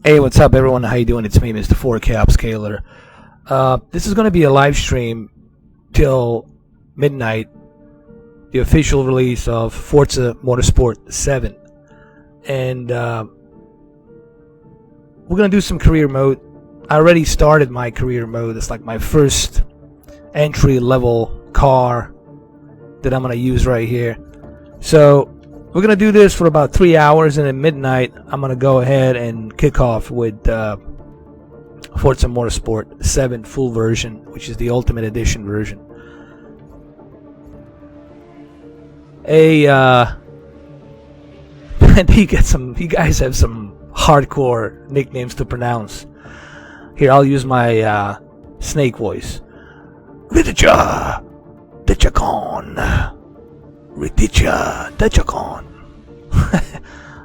Hey, what's up, everyone? How you doing? It's me, Mr. 4K Upscaler. This is going to be a live stream till midnight, the official release of Forza Motorsport 7. And we're going to do some career mode. I already started my career mode. It's like my first entry-level car that I'm going to use right here. So we're going to do this for about 3 hours, and at midnight, I'm going to go ahead and kick off with Forza Motorsport 7 full version, which is the Ultimate Edition version. And you guys have some hardcore nicknames to pronounce. Here, I'll use my snake voice. Riticha Dechakon. Riticha Dechakon.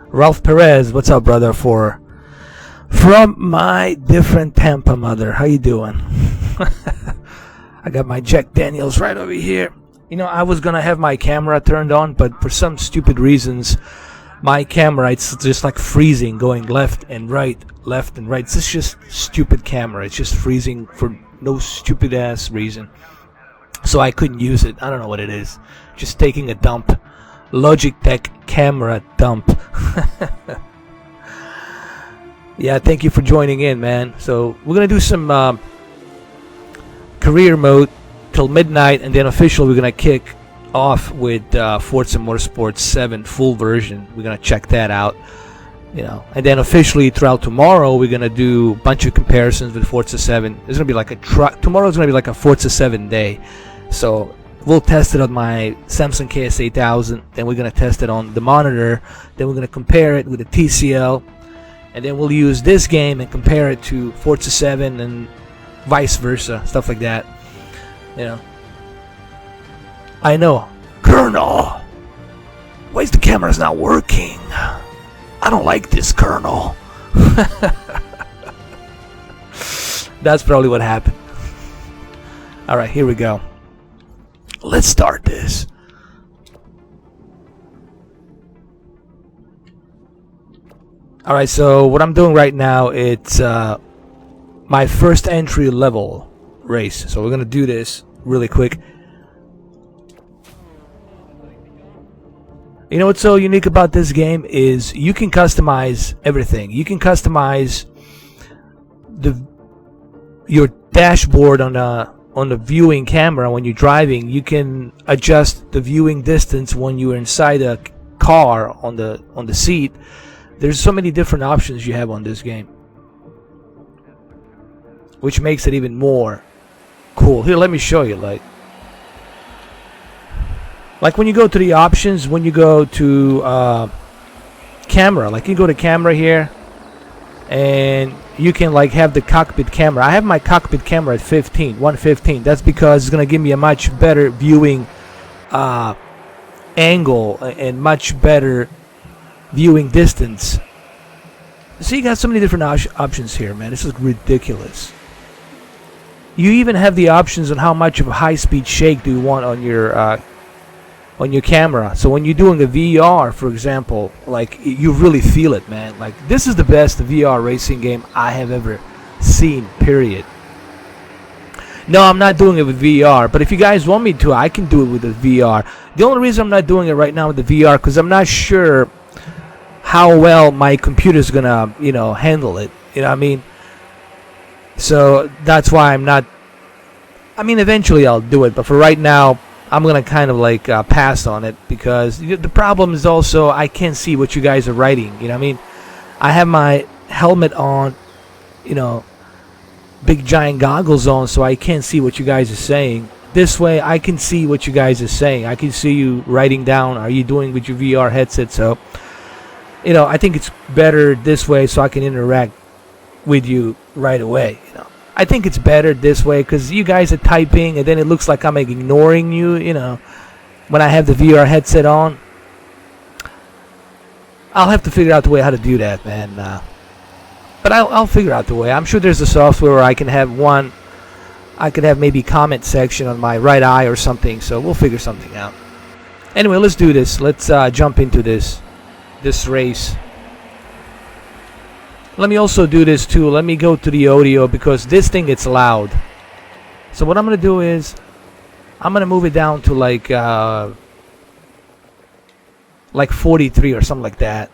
Ralph Perez, what's up, brother? From my different Tampa mother. How you doing? I got my Jack Daniels right over here. You know, I was gonna have my camera turned on, but for some stupid reasons, my camera, it's just like freezing, going left and right. It's just stupid camera. It's just freezing for no stupid ass reason. So I couldn't use it. I don't know what it is. Just taking a dump. Logitech camera dump. Yeah, thank you for joining in, man. So we're gonna do some career mode till midnight, and then officially we're gonna kick off with Forza Motorsport 7 full version. We're gonna check that out, you know, and then officially throughout tomorrow we're gonna do a bunch of comparisons with Forza 7. There's gonna be like tomorrow's gonna be like a Forza 7 day. So we'll test it on my Samsung KS8000, then we're going to test it on the monitor, then we're going to compare it with the TCL, and then we'll use this game and compare it to Forza 7 and vice versa, stuff like that. You know. I know. Colonel! Why is the camera's not working? I don't like this, Colonel. That's probably what happened. Alright, here we go. Let's start this. Alright, so what I'm doing right now, it's my first entry level race. So we're gonna do this really quick. You know what's so unique about this game is you can customize everything. You can customize your dashboard on the viewing camera when you're driving. You can adjust the viewing distance when you're inside a car on the seat. There's so many different options you have on this game, which makes it even more cool. Here, let me show you. Like when you go to the options, when you go to camera, like you go to camera here, and you can like have the cockpit camera. I have my cockpit camera at 115. That's because it's gonna give me a much better viewing angle and much better viewing distance. So you got so many different options here, man. This is ridiculous. You even have the options on how much of a high-speed shake do you want on your camera. So when you're doing a VR, for example, like you really feel it, man. Like this is the best VR racing game I have ever seen, period. No, I'm not doing it with VR, but if you guys want me to, I can do it with the VR. The only reason I'm not doing it right now with the VR because I'm not sure how well my computer's gonna, you know, handle it. You know what I mean? So that's why I'm not. I mean, eventually I'll do it, but for right now, I'm gonna kind of like pass on it because the problem is also I can't see what you guys are writing. You know what I mean? I have my helmet on, you know, big giant goggles on, so I can't see what you guys are saying. This way, I can see what you guys are saying. I can see you writing down. Are you doing with your VR headset? So, you know, I think it's better this way, so I can interact with you right away. You know. I think it's better this way because you guys are typing and then it looks like I'm ignoring you, you know. when I have the VR headset on. I'll have to figure out the way how to do that, man. But I'll figure out the way. I'm sure there's a software where I can have maybe comment section on my right eye or something. So we'll figure something out. Anyway, let's do this. Let's jump into this race. Let me also do this too. Let me go to the audio because this thing gets loud. So what I'm gonna do is I'm gonna move it down to like 43 or something like that,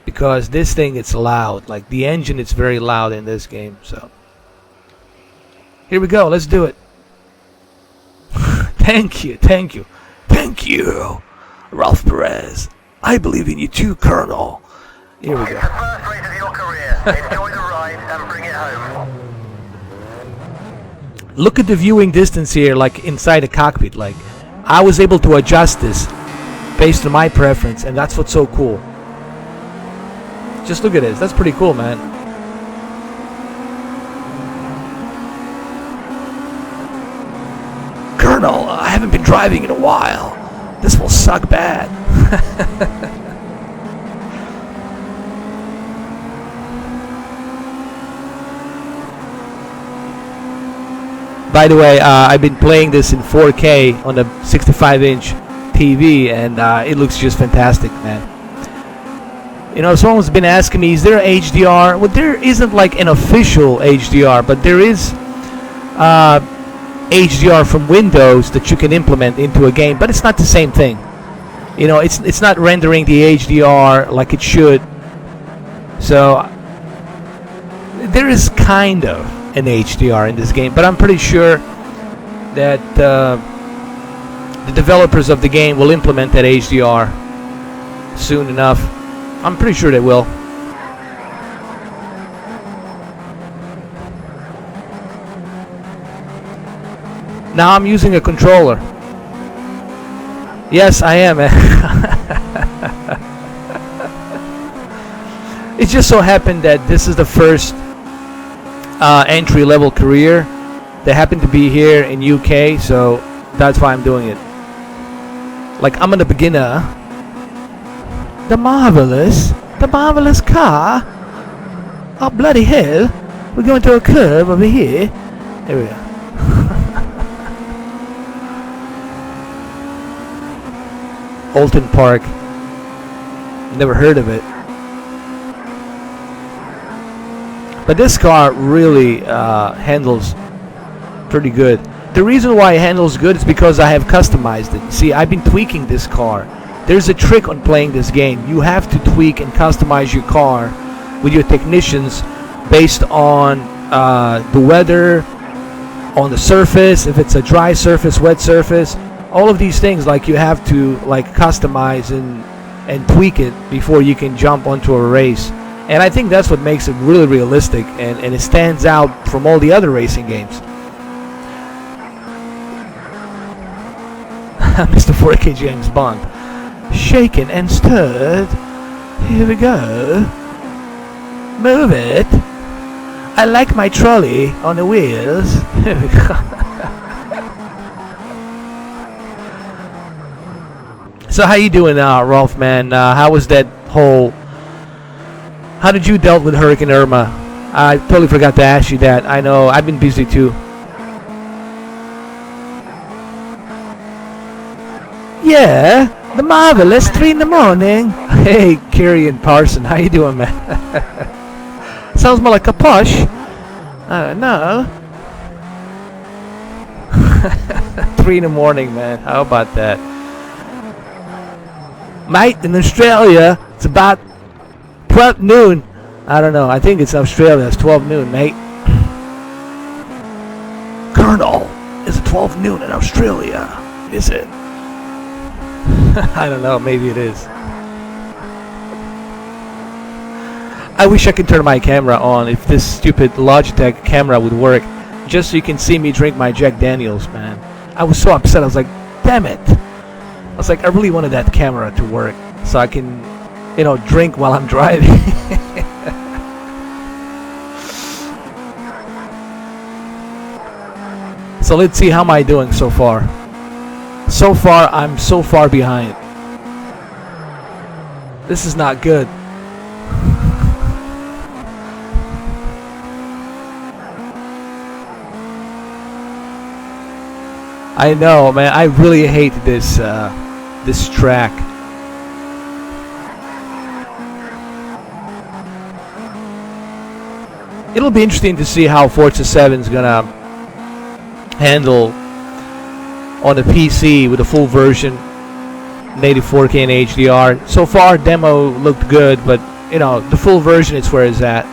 because this thing it's loud. Like the engine, it's very loud in this game. So here we go. Let's do it. Thank you, Ralph Perez. I believe in you too, Colonel. Here we go. It's the first race of your career. Enjoy the ride and bring it home. Look at the viewing distance here, like inside the cockpit. Like I was able to adjust this based on my preference, and that's what's so cool. Just look at this. That's pretty cool, man. Colonel, I haven't been driving in a while. This will suck bad. By the way, I've been playing this in 4K on a 65-inch TV, and it looks just fantastic, man. You know, someone's been asking me, is there HDR? Well, there isn't like an official HDR, but there is HDR from Windows that you can implement into a game, but it's not the same thing. You know, it's not rendering the HDR like it should. So there is kind of an HDR in this game, but I'm pretty sure that the developers of the game will implement that HDR soon enough. I'm pretty sure they will. Now I'm using a controller. Yes, I am. It just so happened that this is the first entry-level career. They happen to be here in UK, so that's why I'm doing it. Like, I'm a beginner. The marvelous car. Oh, bloody hell. We're going to a curve over here. There we go. Alton Park. Never heard of it. But this car really handles pretty good. The reason why it handles good is because I have customized it. See, I've been tweaking this car. There's a trick on playing this game. You have to tweak and customize your car with your technicians based on the weather, on the surface, if it's a dry surface, wet surface. All of these things, like, you have to like customize and tweak it before you can jump onto a race. And I think that's what makes it really realistic, and it stands out from all the other racing games. Mr. 4K James Bond. Shaken and stirred. Here we go. Move it. I like my trolley on the wheels. Here we go. So how you doing now, Rolf, man? How was that whole... How did you deal with Hurricane Irma? I totally forgot to ask you that. I know, I've been busy too. Yeah, the marvelous 3 in the morning. Hey, Kerry and Parson, how you doing, man? Sounds more like a posh. No. 3 in the morning, man. How about that? Mate, in Australia, it's about 12 noon. I don't know. I think it's Australia. It's 12 noon, mate. Colonel, is it 12 noon in Australia? Is it? I don't know. Maybe it is. I wish I could turn my camera on if this stupid Logitech camera would work, just so you can see me drink my Jack Daniels, man. I was so upset. I was like, damn it. I was like, I really wanted that camera to work so I can, you know, drink while I'm driving. So let's see, how am I doing so far? So far, I'm so far behind. This is not good. I know, man. I really hate this this track. It'll be interesting to see how Forza 7 is gonna handle on the PC with a full version, native 4K and HDR. So far, demo looked good, but you know, the full version is where it's at.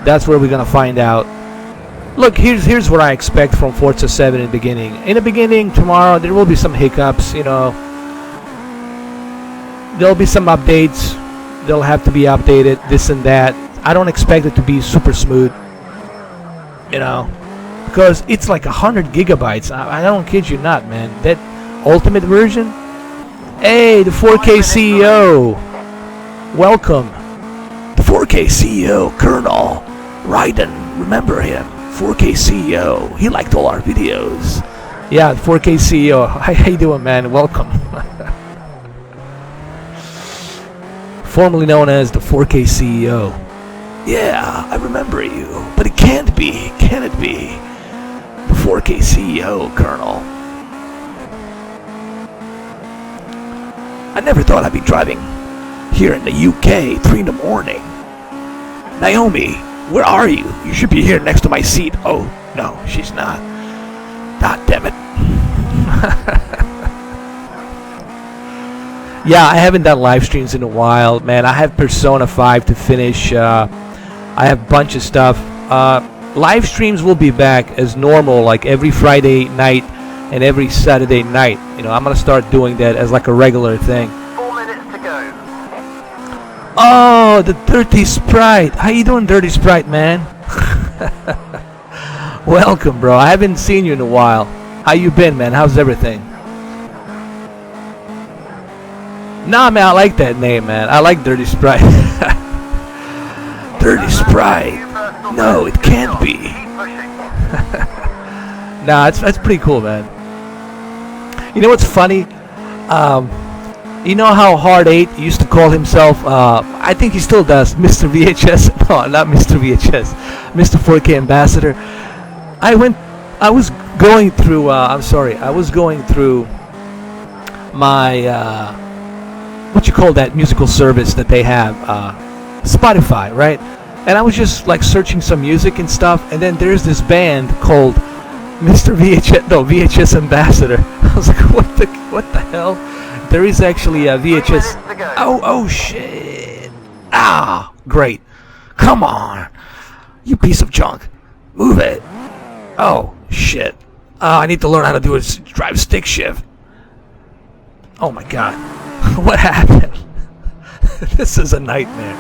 That's where we're gonna find out. Look, here's what I expect from Forza 7 in the beginning. In the beginning, tomorrow, there will be some hiccups, you know. There'll be some updates. They'll have to be updated, this and that. I don't expect it to be super smooth, you know, because it's like 100 gigabytes. I don't kid you not, man. That ultimate version. Hey, the 4K CEO. Welcome. The 4K CEO, Colonel Raiden. Remember him? 4K CEO. He liked all our videos. Yeah, 4K CEO. How you doing, man? Welcome. Formerly known as the 4K CEO. Yeah, I remember you. But it can't be. Can it be? The 4K CEO, Colonel. I never thought I'd be driving here in the UK 3 in the morning. Naomi, where are you? You should be here next to my seat. Oh, no, she's not. God damn it. Yeah, I haven't done live streams in a while, man. I have Persona 5 to finish. I have a bunch of stuff. Live streams will be back as normal, like every Friday night and every Saturday night. You know, I'm going to start doing that as like a regular thing. 4 minutes to go. Oh, the Dirty Sprite. How you doing, Dirty Sprite, man? Welcome, bro. I haven't seen you in a while. How you been, man? How's everything? Nah, man, I like that name, man. I like Dirty Sprite. Dirty Sprite. No, it can't be. Nah, that's pretty cool, man. You know what's funny? You know how Hard 8 used to call himself, I think he still does, Mr. VHS? No, not Mr. VHS. Mr. 4K Ambassador. I was going through, I was going through my, what you call that musical service that they have, Spotify, right? And I was just like searching some music and stuff, and then there's this band called Mr. VHS Ambassador. I was like, what the hell? There is actually a VHS. Oh shit! Ah, great! Come on, you piece of junk! Move it! Oh shit! I need to learn how to do a drive stick shift. Oh my god! What happened? This is a nightmare.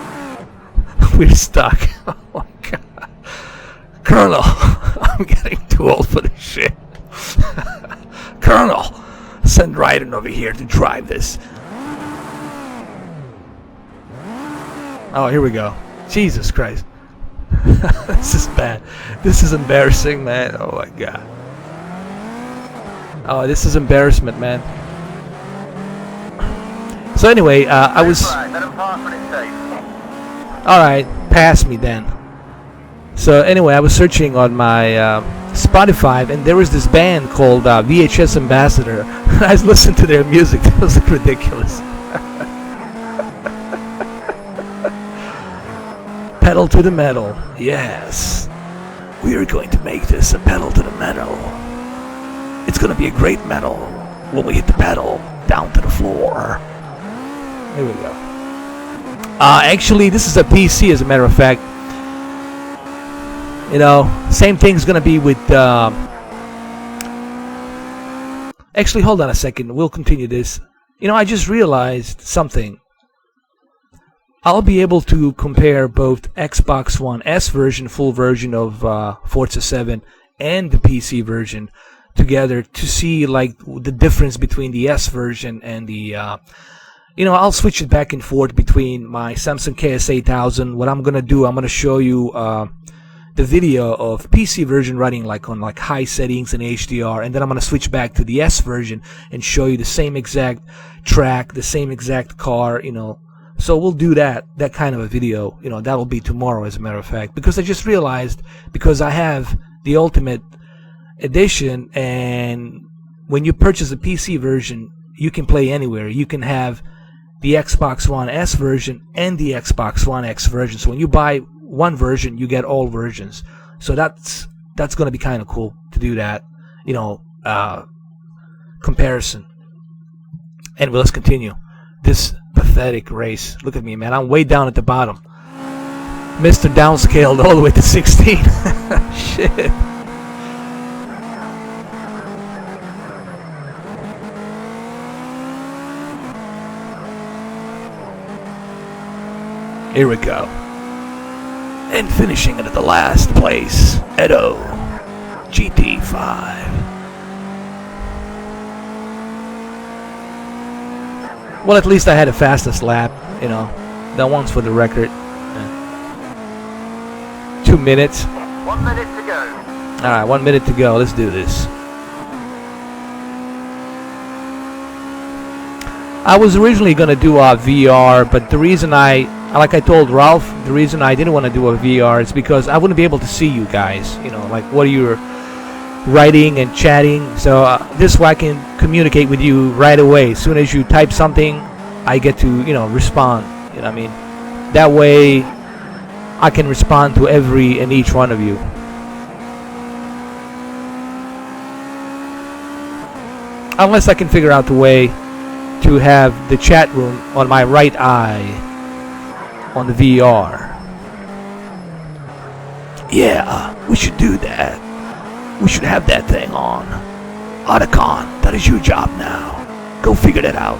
We're stuck. Oh my god, Colonel! I'm getting too old for this shit. Colonel! Send Raiden over here to drive this. Oh, here we go. Jesus Christ. This is bad. This is embarrassing, man. Oh my god. Oh, this is embarrassment, man. So anyway, I was... Alright, pass me then. So anyway, I was searching on my Spotify, and there was this band called VHS Ambassador. I listened to their music. That was like ridiculous. Pedal to the metal. Yes. We are going to make this a pedal to the metal. It's going to be a great metal when we hit the pedal down to the floor. Here we go. Actually, this is a PC, as a matter of fact. You know, same thing's gonna be with. Actually, hold on a second. We'll continue this. You know, I just realized something. I'll be able to compare both Xbox One S version, full version of Forza 7, and the PC version together to see like the difference between the S version and the. You know, I'll switch it back and forth between my Samsung KS8000. What I'm gonna do, I'm gonna show you. the video of PC version running like on like high settings and HDR, and then I'm gonna switch back to the S version and show you the same exact track, the same exact car, you know. So we'll do that kind of a video, you know. That'll be tomorrow, as a matter of fact, because I just realized, because I have the Ultimate Edition, and when you purchase a PC version, you can play anywhere. You can have the Xbox One S version and the Xbox One X version. So when you buy one version, you get all versions. So that's going to be kind of cool to do that, you know, comparison. Anyway, let's continue this pathetic race. Look at me, man. I'm way down at the bottom. Mr. Downscaled all the way to 16. Shit. Here we go. And finishing at the last place, Edo GT5. Well, at least I had the fastest lap, you know. That one's for the record. 2 minutes. 1 minute to go. Alright, 1 minute to go. Let's do this. I was originally going to do a VR, but the reason like I told Ralph, the reason I didn't want to do a VR is because I wouldn't be able to see you guys, you know, like what you're writing and chatting. So this way I can communicate with you right away. As soon as you type something, I get to, you know, respond. You know what I mean? That way I can respond to every and each one of you. Unless I can figure out the way to have the chat room on my right eye on the VR. Yeah, we should do that. We should have that thing on. Otacon, that is your job now. Go figure that out.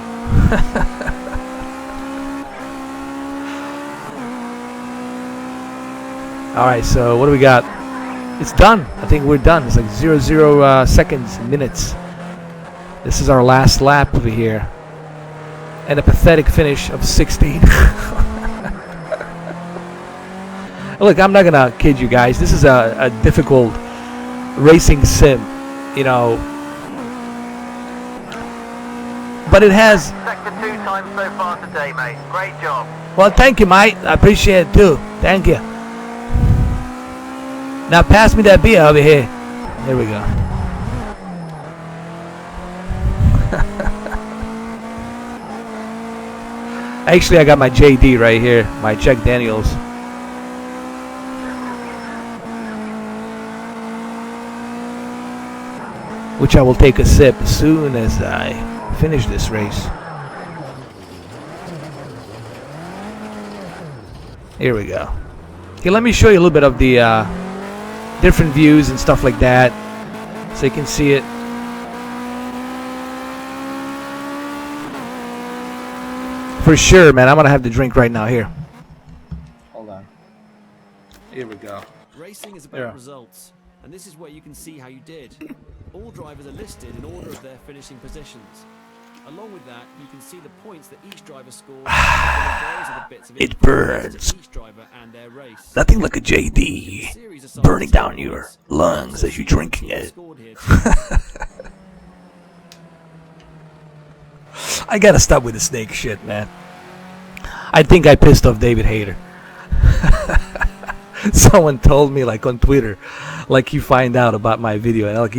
Alright, so what do we got? It's done. I think we're done. It's like 0 seconds, minutes. This is our last lap over here. And a pathetic finish of 16. Look, I'm not gonna kid you guys. This is a difficult racing sim, you know. But it has. Sector 2 times so far today, mate. Great job. Well, thank you, mate. I appreciate it too. Thank you. Now pass me that beer over here. There we go. Actually, I got my JD right here, my Jack Daniels. Which I will take a sip as soon as I finish this race. Here we go. Okay, let me show you a little bit of the different views and stuff like that, so you can see it. For sure, man. I'm gonna have the drink right now. Here. Hold on. Here we go. Racing is about results, and this is where you can see how you did. All drivers are listed in order of their finishing positions. Along with that, you can see the points that each driver scored. It burns. Each driver and their race. Nothing like a JD burning down your lungs as you're drinking it. I gotta stop with the snake shit, man. I think I pissed off David Hayter. Someone told me, like, on Twitter, like, he find out about my video, and like,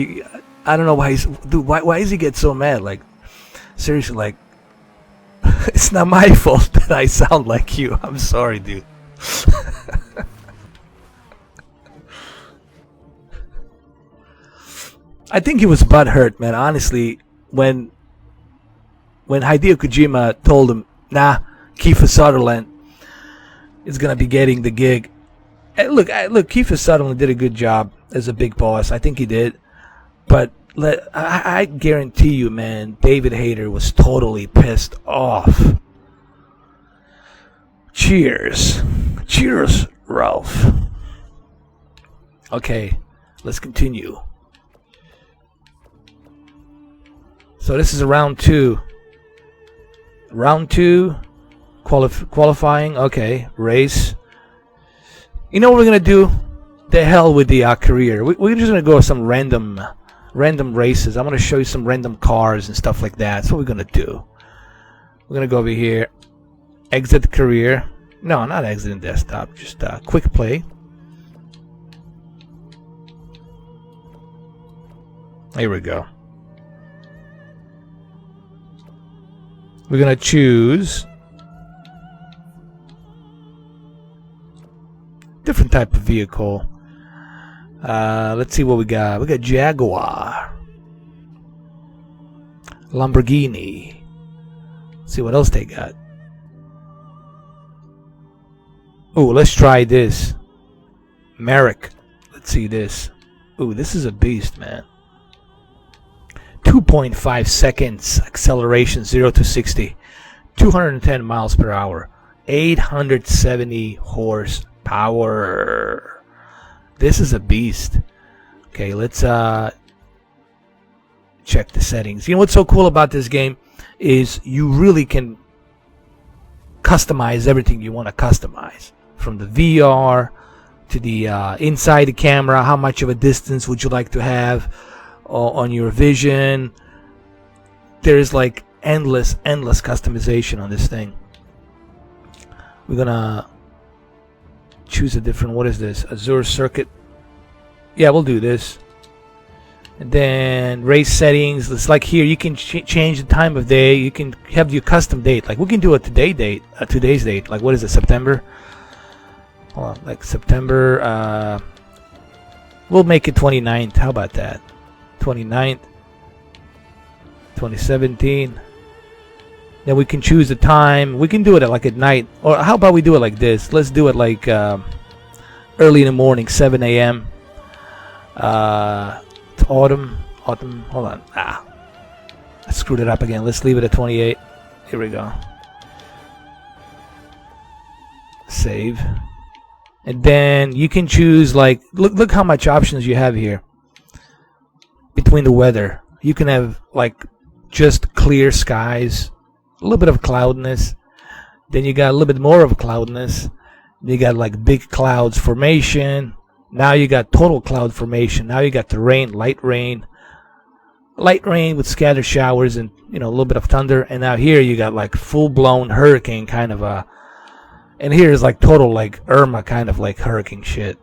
I don't know why he's, dude, why does he get so mad? Like, seriously, like, it's not my fault that I sound like you. I'm sorry, dude. I think he was butthurt, man. Honestly, when Hideo Kojima told him, nah, Kiefer Sutherland is gonna be getting the gig. And look, Kiefer Sutherland did a good job as a big boss. I think he did, but I guarantee you, man, David Hayter was totally pissed off. Cheers, Ralph. Okay, let's continue. So this is a round two. Round two, qualifying. Okay, race. You know what we're gonna do? the hell with the career. We're just gonna go with some random races. I'm gonna show you some random cars and stuff like that. That's what we're gonna do. We're gonna go over here, exit career. No, not exiting desktop. Just quick play. Here we go. We're gonna choose different type of vehicle. Let's see what we got. We got Jaguar, Lamborghini. Let's see what else they got. Oh, let's try this. Merrick. Let's see this. Oh, this is a beast, man. 2.5 seconds acceleration, 0 to 60. 210 miles per hour. 870 horsepower. This is a beast. Okay, let's check the settings. You know what's so cool about this game is you really can customize everything you want to customize. From the VR to the inside the camera, how much of a distance would you like to have on your vision. There's like endless customization on this thing. We're gonna choose a different, what is this, Azure circuit. Yeah, we'll do this. And then race settings. It's like here you can change the time of day. You can have your custom date. Like we can do a today's date. Like what is it, September? Hold on, like September. We'll make it 29th. How about that? 29th, 2017. Then we can choose the time. We can do it at, like at night, or how about we do it like this? Let's do it like early in the morning, 7 a.m. It's autumn. Hold on. I screwed it up again. Let's leave it at 28. Here we go. Save. And then you can choose, like, look how much options you have here. Between the weather, you can have like just clear skies, a little bit of cloudiness, then you got a little bit more of cloudiness, you got like big clouds formation, now you got total cloud formation, now you got the rain, light rain with scattered showers and, you know, a little bit of thunder, and now here you got like full-blown hurricane kind of a, and here is like total like Irma kind of like hurricane shit.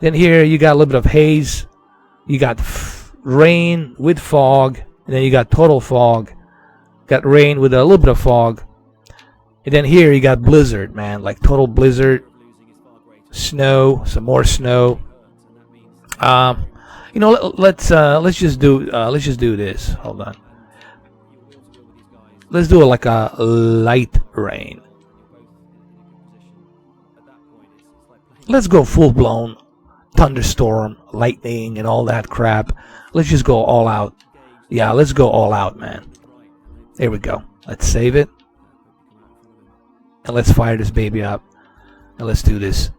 Then here you got a little bit of haze. You got rain with fog, and then you got total fog. Got rain with a little bit of fog, and then here you got blizzard, man, like total blizzard. Snow, some more snow. You know, let's just do this. Hold on. Let's do it like a light rain. Let's go full blown. Thunderstorm, lightning, and all that crap. Let's just go all out. Yeah, let's go all out, man. There we go. Let's save it. And let's fire this baby up. And let's do this.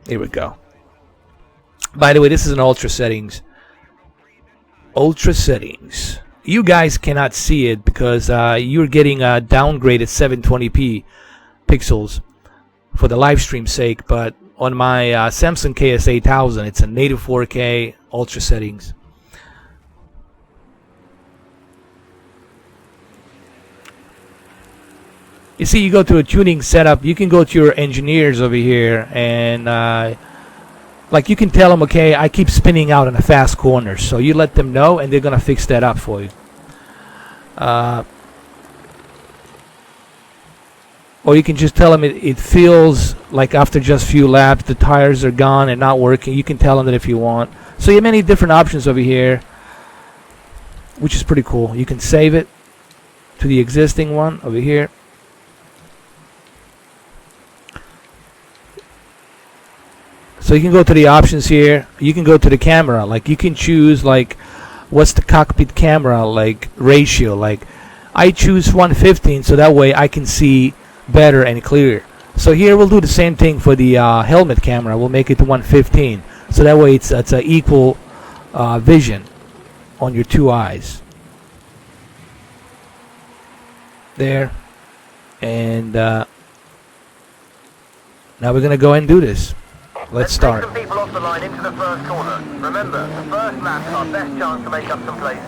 Here we go. By the way, this is an ultra settings. Ultra settings. You guys cannot see it because you're getting downgraded 720p pixels for the live stream sake, but on my Samsung KS8000 it's a native 4K ultra settings. You see, you go to a tuning setup, you can go to your engineers over here and like you can tell them, okay, I keep spinning out in a fast corner, so you let them know and they're gonna fix that up for you. Or you can just tell them it feels like after just few laps the tires are gone and not working. You can tell them that if you want. So you have many different options over here, which is pretty cool. You can save it to the existing one over here. So you can go to the options here. You can go to the camera. Like you can choose like what's the cockpit camera like ratio. Like I choose 115 so that way I can see better and clearer. So here we'll do the same thing for the helmet camera. We'll make it to 115 so that way it's a equal vision on your two eyes there. And Now we're gonna go and do this. Let's start. Take some people off the line into the first corner. Remember, the first lap's our best chance to make up some places.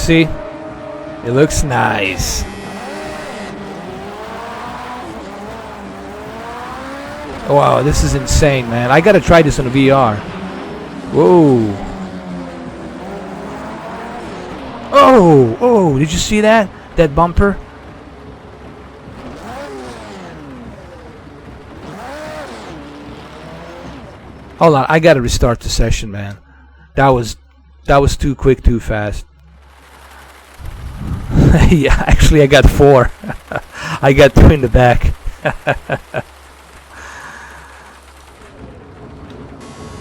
See? It looks nice. Wow, this is insane, man. I gotta try this on VR. Whoa. Oh, oh, did you see that? That bumper? Hold on, I gotta restart the session, man. That was too quick, too fast. Yeah, actually I got 4. I got 2 in the back.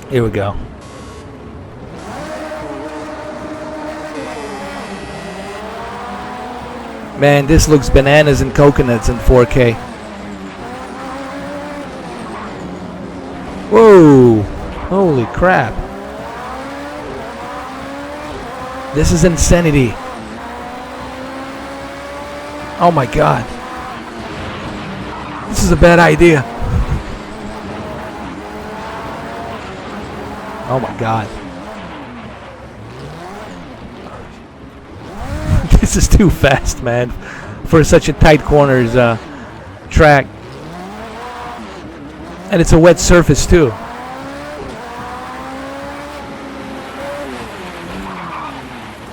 Here we go. Man, this looks bananas and coconuts in 4K. Whoa! Holy crap. This is insanity. Oh my god. This is a bad idea. Oh my god. This is too fast, man, for such a tight corners track. And it's a wet surface too.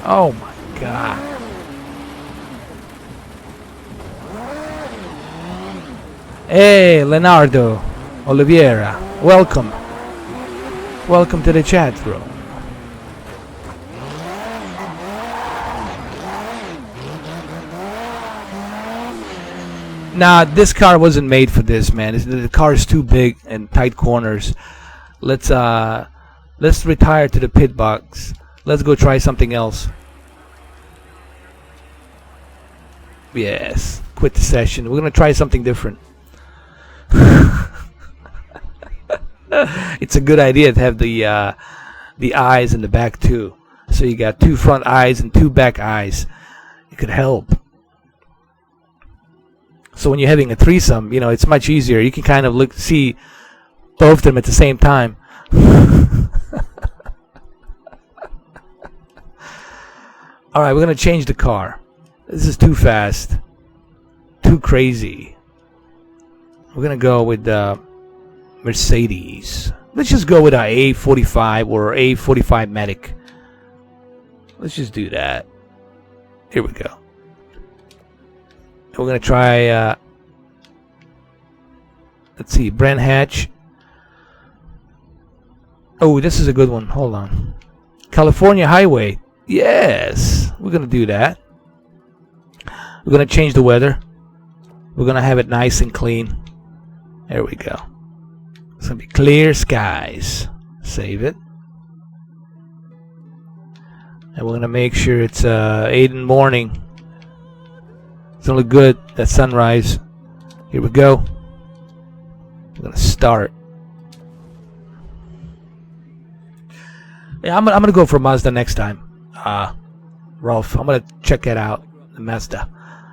Oh my god. Hey, Leonardo Oliveira, welcome. Welcome to the chat room. Nah, this car wasn't made for this, man. The car is too big and tight corners. Let's retire to the pit box. Let's go try something else. Yes, quit the session. We're gonna try something different. It's a good idea to have the eyes in the back too. So you got 2 front eyes and 2 back eyes. It could help. So when you're having a threesome, you know, it's much easier. You can kind of see both of them at the same time. All right, we're gonna change the car. This is too fast, too crazy. We're gonna go with Mercedes. Let's just go with our A45 or A45 Matic. Let's just do that. Here we go. We're gonna try. Let's see, Brand Hatch. Oh, this is a good one. Hold on. California Highway. Yes, we're gonna do that. We're gonna change the weather. We're gonna have it nice and clean. There we go. It's gonna be clear skies. Save it. And we're gonna make sure it's 8 in the morning. It's gonna look good at sunrise. Here we go. I'm gonna start. Yeah, I'm gonna go for Mazda next time. Rolf, I'm gonna check it out. The Mazda.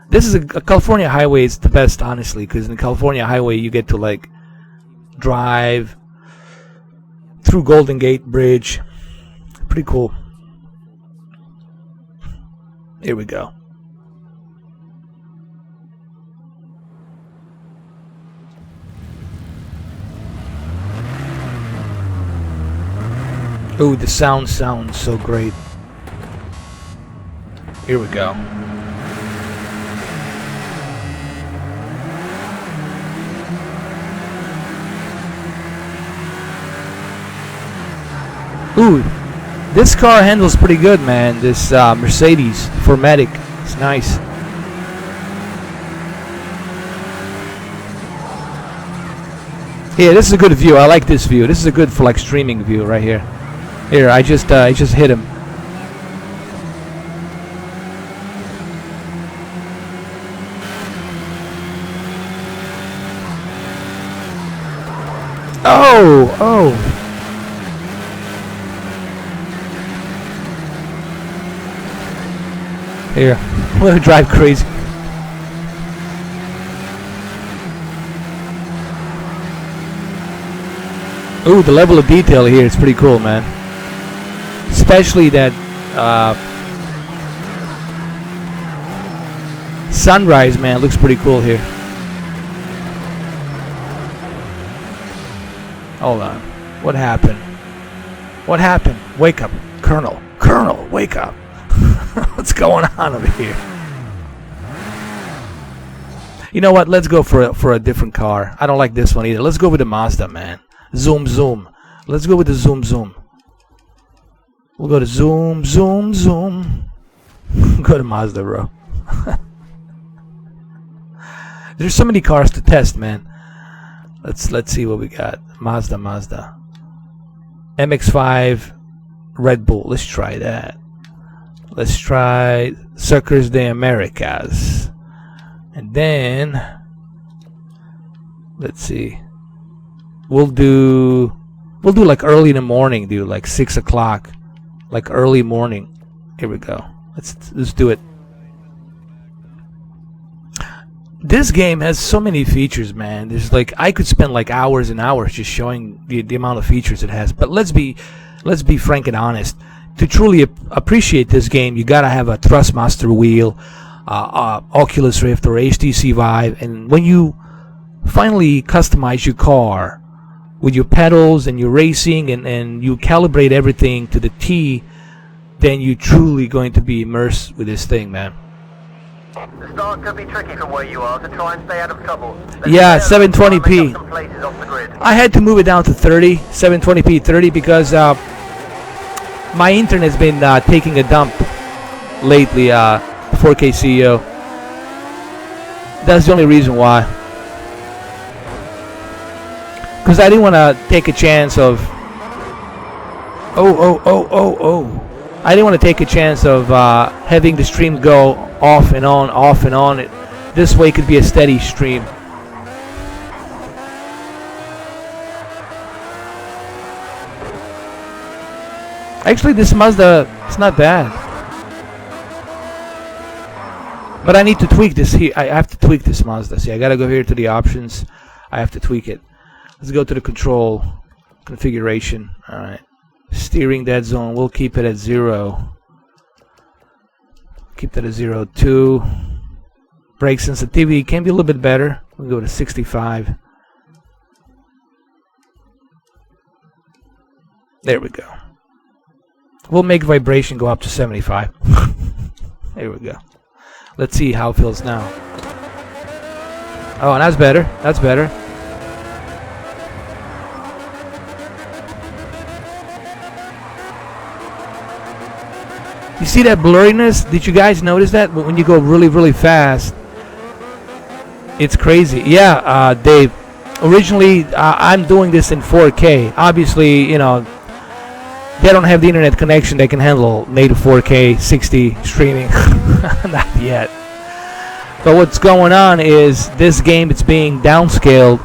This is a California Highway. It's the best, honestly, because in the California Highway you get to like drive through Golden Gate Bridge. Pretty cool. Here we go. Ooh, the sound sounds so great. Here we go. Ooh, this car handles pretty good, man. This Mercedes 4MATIC. It's nice. Yeah, this is a good view. I like this view. This is a good for like streaming view right here. Here, I just hit him. Oh, oh. Here, I'm gonna drive crazy. Ooh, the level of detail here is pretty cool, man. Especially that sunrise, man, looks pretty cool here. Hold on. What happened? What happened? Wake up, Colonel. Colonel, wake up. What's going on over here? You know what? Let's go for a different car. I don't like this one either. Let's go with the Mazda, man. Zoom, zoom. Let's go with the zoom, zoom. We'll go to zoom, zoom, zoom. Go to Mazda, bro. There's so many cars to test, man. Let's see what we got. Mazda. MX-5 Red Bull. Let's try that. Let's try Circus de Americas. And then let's see. We'll do like early in the morning, dude, like 6 o'clock. Like early morning. Here we go. Let's do it. This game has so many features, man. There's like I could spend like hours and hours just showing the amount of features it has. But let's be frank and honest. To truly appreciate this game, you gotta have a Thrustmaster wheel, Oculus Rift or HTC Vive, and when you finally customize your car with your pedals and your racing and you calibrate everything to the T, then you're truly going to be immersed with this thing, man. The start could be tricky from where you are, so try and stay out of trouble. Yeah, 720p. Some places off the grid. I had to move it down to 30, 720p 30 because my internet's been taking a dump lately, 4K CEO. That's the only reason why. Because I didn't want to take a chance of... Oh. I didn't want to take a chance of having the stream go off and on. This way could be a steady stream. Actually, this Mazda, it's not bad. But I need to tweak this here. I have to tweak this Mazda. See, I gotta go here to the options. I have to tweak it. Let's go to the control configuration. Alright. Steering dead zone, we'll keep it at 0. Keep that at 0. 2. Brake sensitivity can be a little bit better. We'll go to 65. There we go. We'll make vibration go up to 75. There we go. Let's see how it feels now. Oh, and that's better. That's better. You see that blurriness? Did you guys notice that? When you go really, really fast, it's crazy. Yeah, Dave. Originally, I'm doing this in 4K. Obviously, you know, they don't have the internet connection that can handle native 4K 60 streaming. Not yet. But what's going on is this game, it's being downscaled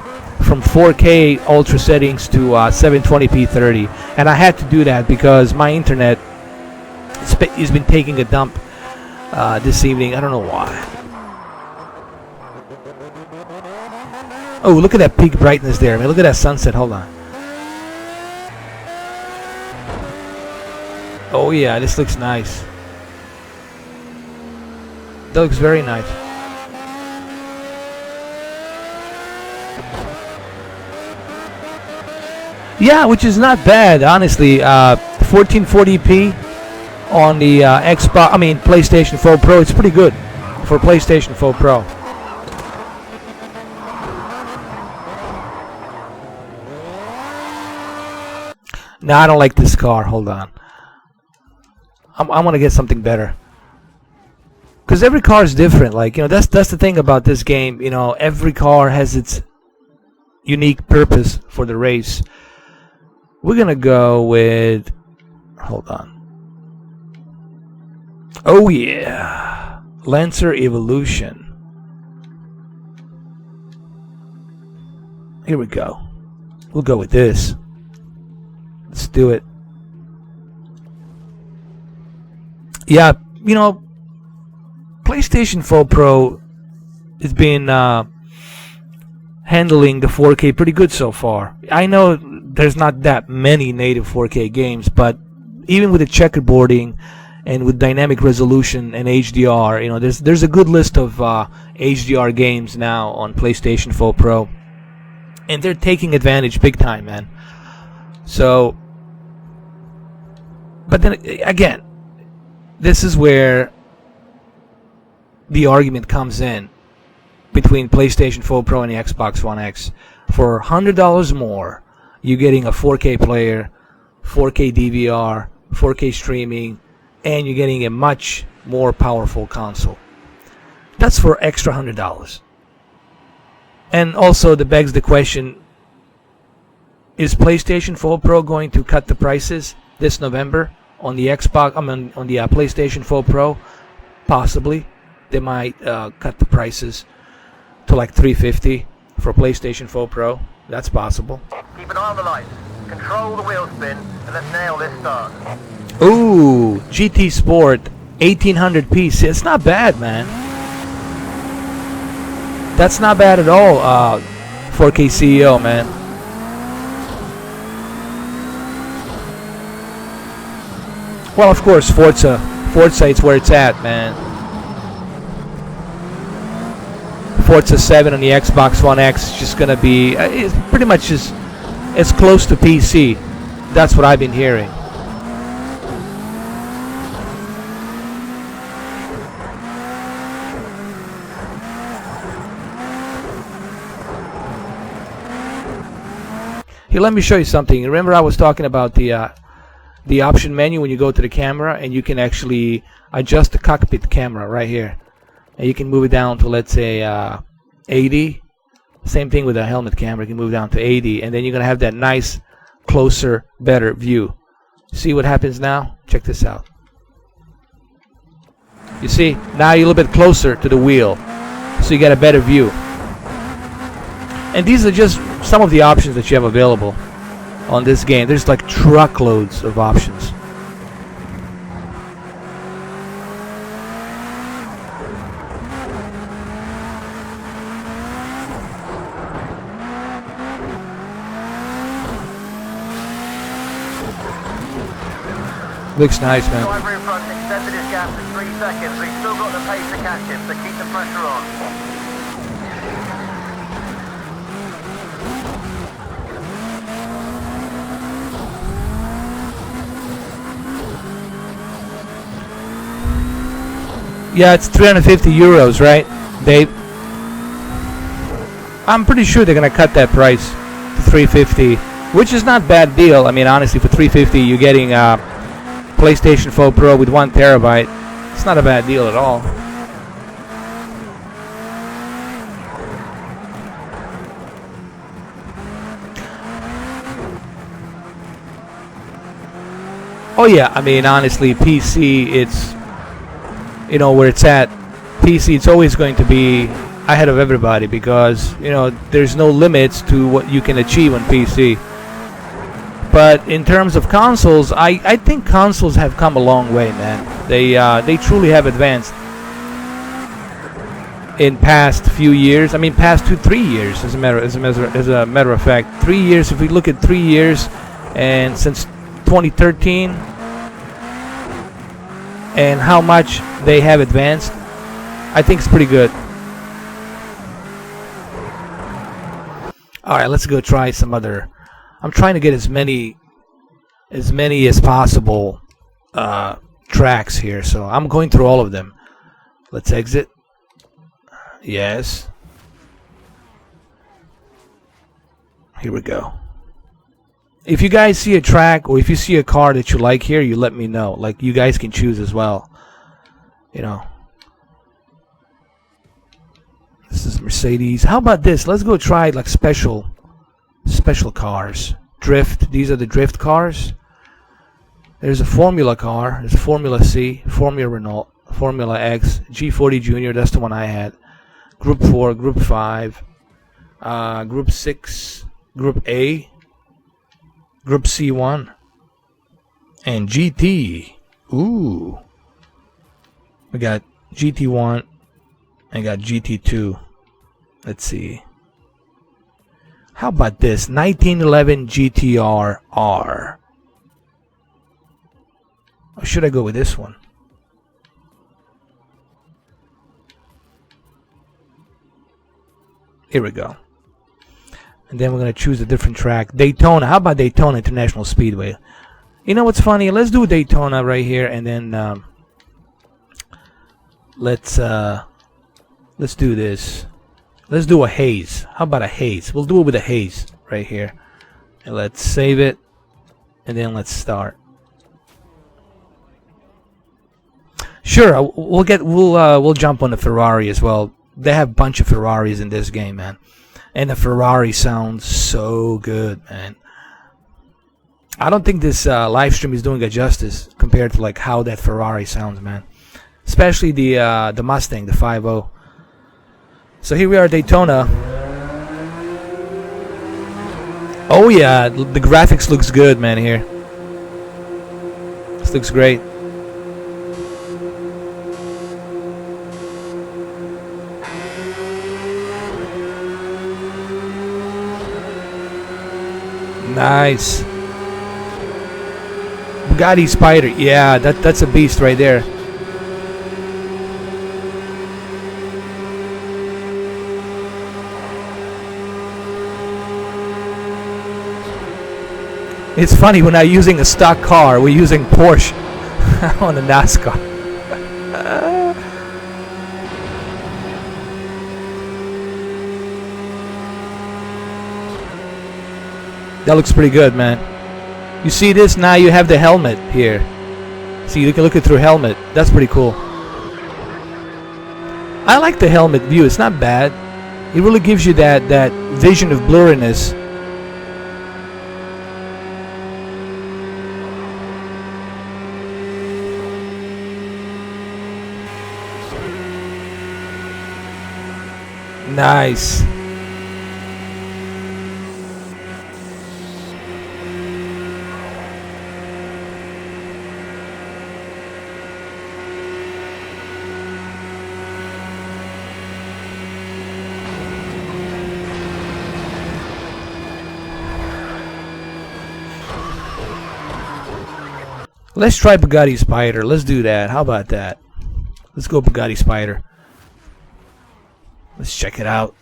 from 4K ultra settings to 720p 30. And I had to do that because my internet has been taking a dump this evening. I don't know why. Oh, look at that peak brightness there. I mean, look at that sunset. Hold on. Oh yeah, this looks nice. That looks very nice. Yeah, which is not bad, honestly. 1440p on the Xbox. I mean, PlayStation 4 Pro. It's pretty good for PlayStation 4 Pro. No, I don't like this car. Hold on. I want to get something better. Because every car is different. Like, you know, that's the thing about this game. You know, every car has its unique purpose for the race. We're going to go with... Hold on. Oh, yeah. Lancer Evolution. Here we go. We'll go with this. Let's do it. Yeah, you know, PlayStation 4 Pro has been handling the 4K pretty good so far. I know there's not that many native 4K games, but even with the checkerboarding and with dynamic resolution and HDR, you know, there's a good list of HDR games now on PlayStation 4 Pro, and they're taking advantage big time, man. So, but then again, this is where the argument comes in between PlayStation 4 Pro and the Xbox One X. For $100 more, you're getting a 4K player, 4K DVR, 4K streaming, and you're getting a much more powerful console. That's for extra $100. And also, that begs the question, is PlayStation 4 Pro going to cut the prices this November on the Xbox? On the PlayStation 4 Pro? Possibly. They might cut the prices to like $350 for PlayStation 4 Pro. That's possible. Keep an eye on the lights. Control the wheel spin, and let's nail this start. Ooh, GT Sport 1800 PC. It's not bad, man. That's not bad at all. 4K CEO, man. Well, of course, Forza it's where it's at, man. Forza 7 on the Xbox One X is just gonna be it's pretty much just as close to PC. That's what I've been hearing. Here, let me show you something. Remember, I was talking about the option menu when you go to the camera, and you can actually adjust the cockpit camera right here. And you can move it down to, let's say, 80. Same thing with the helmet camera. You can move down to 80, and then you're going to have that nice, closer, better view. See what happens now? Check this out. You see? Now you're a little bit closer to the wheel, so you get a better view. And these are just some of the options that you have available on this game. There's like truckloads of options. Looks nice, man. Driver in front extended his gap to 3 seconds, but he's still got the pace to catch him, so keep the pressure on. Yeah, it's 350 euros, right, Dave? I'm pretty sure they're gonna cut that price to 350, which is not a bad deal. I mean, honestly, for 350, you're getting PlayStation 4 Pro with 1 terabyte. It's not a bad deal at all. Oh yeah, I mean, honestly, PC, it's, you know, where it's at. PC, it's always going to be ahead of everybody because, you know, there's no limits to what you can achieve on PC. But in terms of consoles, I think consoles have come a long way, man. They truly have advanced in past few years. I mean, past 2-3 years, as a matter of fact. 3 years. If we look at 3 years, and since 2013, and how much they have advanced, I think it's pretty good. All right, let's go try some other. I'm trying to get as many as possible tracks here, so I'm going through all of them. Let's exit. Yes. Here we go. If you guys see a track or if you see a car that you like here, you let me know. Like, you guys can choose as well. You know. This is Mercedes. How about this? Let's go try like special cars. Drift. These are the drift cars. There's a Formula car. There's a Formula C, Formula Renault, Formula X, G40 Junior. That's the one I had. Group 4, Group 5, Group 6, Group A, Group C1, and GT. Ooh. We got GT1 and got GT2. Let's see. How about this 1911 GTR R? Or should I go with this one? Here we go. And then we're going to choose a different track. Daytona. How about Daytona International Speedway? You know what's funny? Let's do Daytona right here, and then let's do this. Let's do a haze. How about a haze? We'll do it with a haze right here. And let's save it, and then let's start. Sure, we'll jump on the Ferrari as well. They have a bunch of Ferraris in this game, man. And the Ferrari sounds so good, man. I don't think this live stream is doing it justice compared to like how that Ferrari sounds, man. Especially the Mustang, the 5.0. So here we are at Daytona. Oh yeah, the graphics looks good, man. Here, this looks great. Nice. Bugatti Spider. Yeah, that's a beast right there. It's funny, we're not using a stock car, we're using Porsche on a NASCAR. That looks pretty good, man. You see this? Now you have the helmet here. See, you can look it through helmet. That's pretty cool. I like the helmet view. It's not bad. It really gives you that vision of blurriness. Nice. Let's try Bugatti Spider. Let's do that. How about that? Let's go Bugatti Spider. Let's check it out.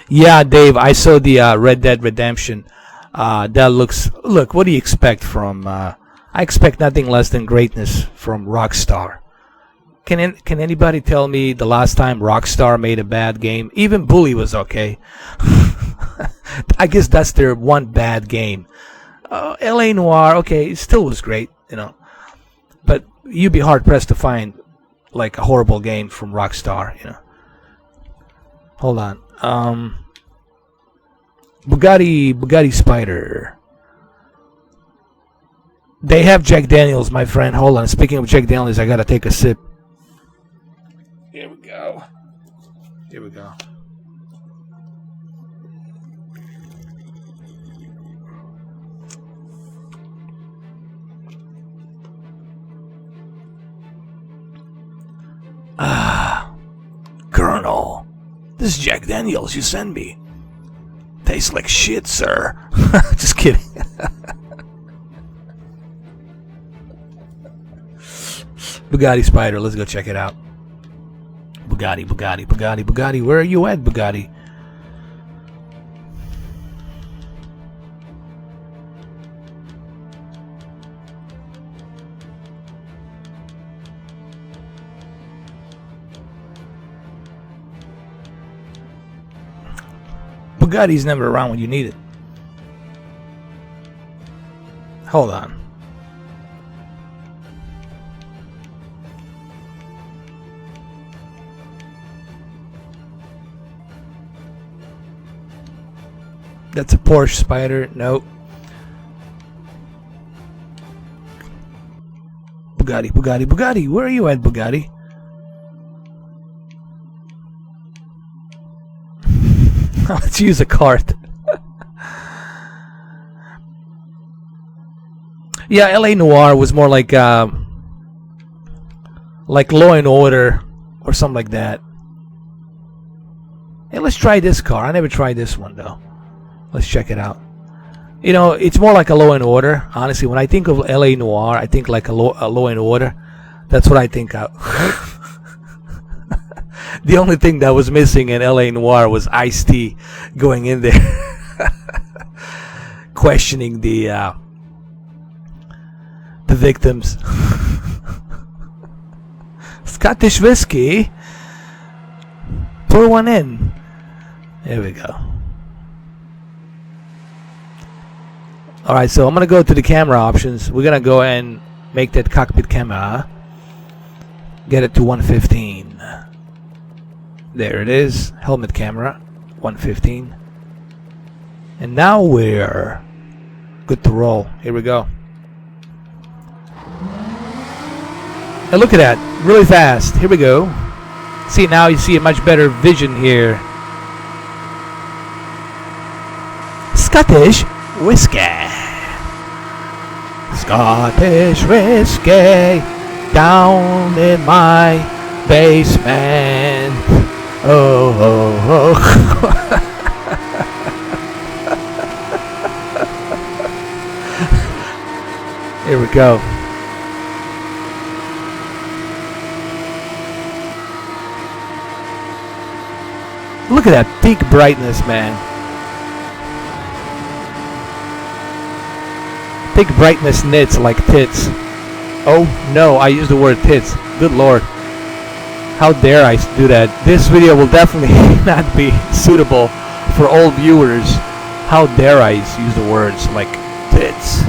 Yeah, Dave, I saw the Red Dead Redemption. That looks... Look, what do you expect from... I expect nothing less than greatness from Rockstar. Can anybody tell me the last time Rockstar made a bad game? Even Bully was okay. I guess that's their one bad game. L.A. Noire, okay, it still was great, you know. But you'd be hard-pressed to find, like, a horrible game from Rockstar, you know. Hold on. Bugatti Spider. They have Jack Daniels, my friend. Hold on. Speaking of Jack Daniels, I gotta take a sip. Here we go. Here we go. Colonel, this is Jack Daniels you send me. Tastes like shit, sir. Just kidding. Bugatti Spider, let's go check it out. Bugatti. Where are you at, Bugatti? Bugatti's never around when you need it. Hold on. That's a Porsche Spider. Nope. Bugatti. Where are you at, Bugatti? Let's use a cart. Yeah, L.A. Noire was more like Law and Order or something like that. Hey, let's try this car. I never tried this one though. Let's check it out. You know, it's more like a Law and Order. Honestly, when I think of LA Noire, I think like a Law and Order. That's what I think of. The only thing that was missing in LA Noire was Ice-T going in there, questioning the victims. Scottish whiskey. Pour one in. There we go. Alright, so I'm going to go to the camera options. We're going to go and make that cockpit camera. Get it to 115. There it is. Helmet camera. 115. And now we're good to roll. Here we go. And look at that. Really fast. Here we go. See, now you see a much better vision here. Scottish whiskey. Scottish whiskey down in my basement. Oh, oh, oh. Here we go. Look at that peak brightness, man. Peak brightness knits like tits. Oh no, I used the word tits. Good lord. How dare I do that? This video will definitely not be suitable for all viewers. How dare I use the words like tits?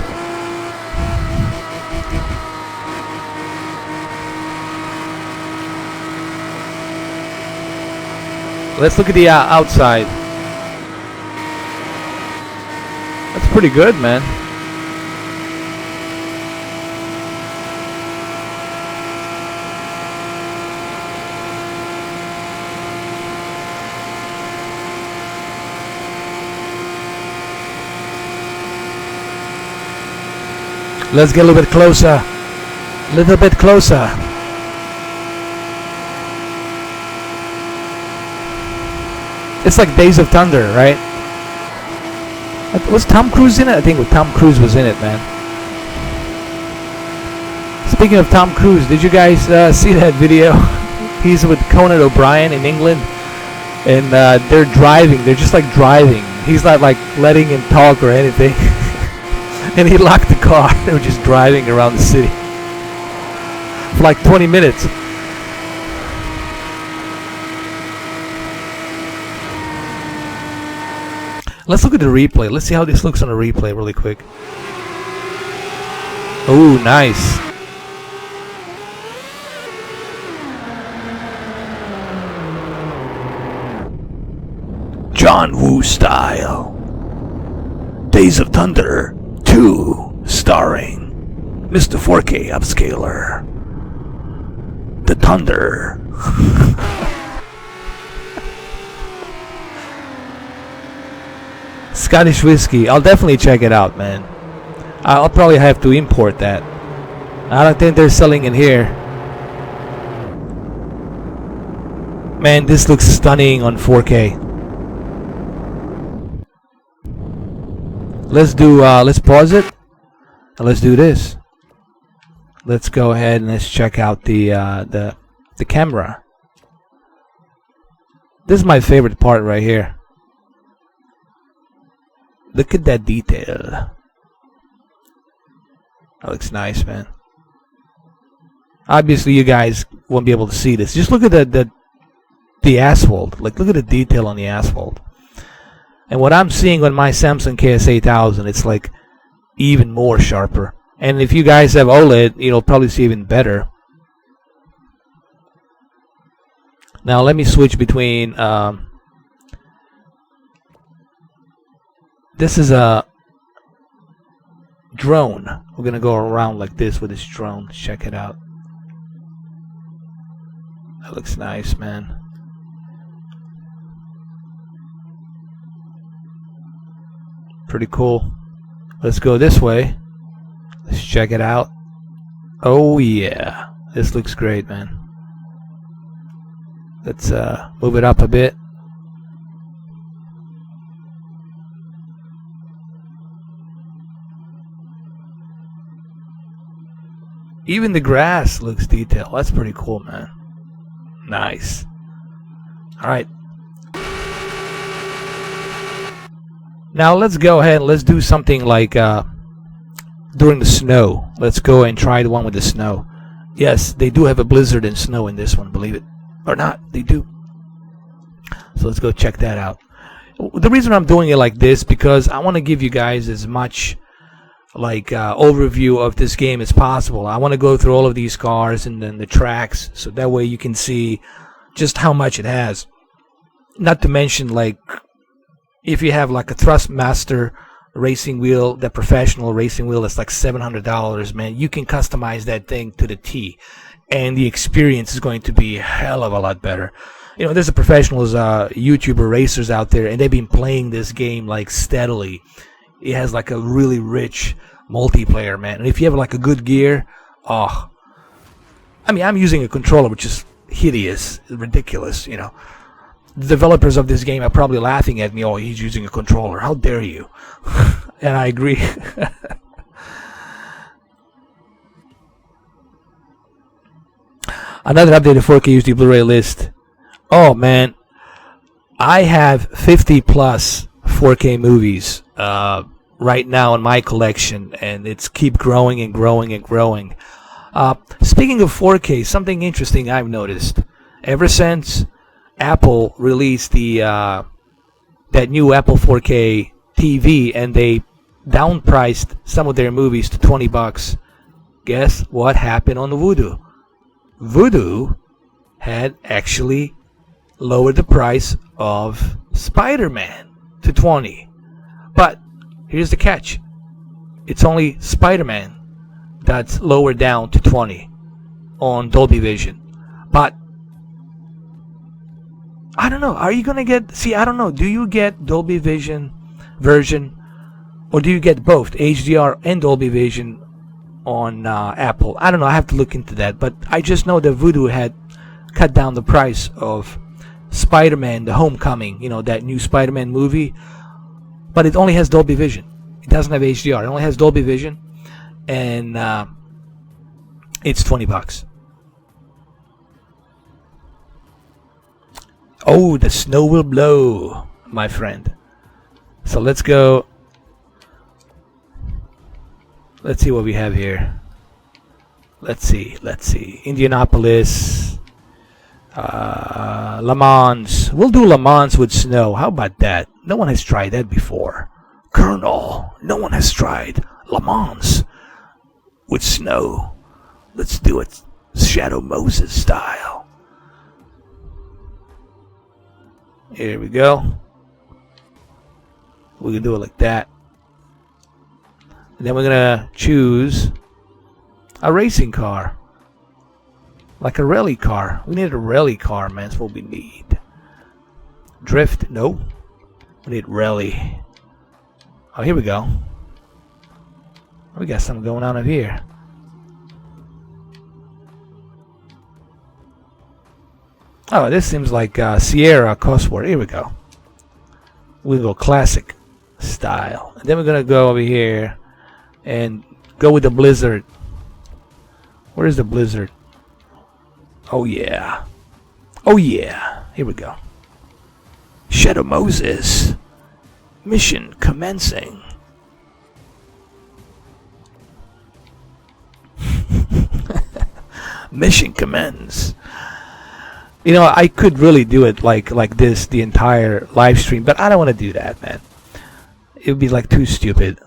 Let's look at the outside. That's pretty good, man. Let's get a little bit closer. Little bit closer. It's like Days of Thunder, right? Was Tom Cruise in it? I think Tom Cruise was in it, man. Speaking of Tom Cruise, did you guys see that video? He's with Conan O'Brien in England, and they're driving. They're just like driving. He's not like letting him talk or anything. And he locked the car. They were just driving around the city for like 20 minutes. Let's look at the replay. Let's see how this looks on a replay really quick. Oh, nice. John Woo style. Days of Thunder 2, starring Mr. 4K Upscaler. The Thunder. Scottish whiskey. I'll definitely check it out, man. I'll probably have to import that. I don't think they're selling it here. Man, this looks stunning on 4K. Let's pause it and let's do this. Let's go ahead and let's check out the camera. This is my favorite part right here. Look at that detail. That looks nice, man. Obviously you guys won't be able to see this. Just look at the asphalt. Like, look at the detail on the asphalt. And what I'm seeing on my Samsung KS8000, it's like even more sharper. And if you guys have OLED, you'll probably see even better. Now let me switch between. This is a drone. We're gonna go around like this with this drone. Check it out. That looks nice, man. Pretty cool. Let's go this way. Let's check it out. Oh yeah, this looks great, man. Let's move it up a bit. Even the grass looks detailed. That's pretty cool, man. Nice. All right. Now let's go ahead and let's do something like during the snow. Let's go and try the one with the snow. Yes, they do have a blizzard and snow in this one, believe it or not, they do. So let's go check that out. The reason I'm doing it like this because I want to give you guys as much like overview of this game as possible. I want to go through all of these cars and then the tracks, so that way you can see just how much it has. Not to mention, like, if you have like a Thrustmaster racing wheel, the professional racing wheel, that's like $700, man. You can customize that thing to the T, and the experience is going to be a hell of a lot better. You know, there's a professionals, YouTuber racers out there, and they've been playing this game like steadily. It has like a really rich multiplayer, man. And if you have like a good gear, oh, I mean, I'm using a controller which is hideous, ridiculous, you know. The developers of this game are probably laughing at me. Oh, he's using a controller. How dare you? And I agree. Another updated 4K UHD Blu-ray list. Oh, man. I have 50 plus 4K movies right now in my collection, and it's keep growing and growing and growing. Speaking of 4K, something interesting I've noticed. Ever since Apple released the that new Apple 4K TV, and they downpriced some of their movies to $20. Guess what happened on the Vudu? Vudu had actually lowered the price of Spider-Man to $20. But here's the catch: it's only Spider-Man that's lowered down to $20 on Dolby Vision. But I don't know. Are you gonna get? See, I don't know. Do you get Dolby Vision version, or do you get both HDR and Dolby Vision on Apple? I don't know. I have to look into that. But I just know that Vudu had cut down the price of Spider-Man: The Homecoming. You know, that new Spider-Man movie. But it only has Dolby Vision. It doesn't have HDR. It only has Dolby Vision, and it's $20. Oh, the snow will blow, my friend. So let's go. Let's see what we have here. Let's see. Indianapolis, Le Mans. We'll do Le Mans with snow. How about that? No one has tried that before. Colonel, no one has tried Le Mans with snow. Let's do it Shadow Moses style. Here we go. We can do it like that. And then we're gonna choose a racing car, like a rally car. We need a rally car, man. That's what we need. Drift? No. We need rally. Oh, here we go. We got something going on up here. Oh, this seems like Sierra Cosworth. Here we go. We'll go classic style. And then we're going to go over here and go with the Blizzard. Where is the Blizzard? Oh, yeah. Oh, yeah. Here we go. Shadow Moses. Mission commencing. Mission commence. You know, I could really do it like this the entire live stream, but I don't want to do that, man. It would be like too stupid,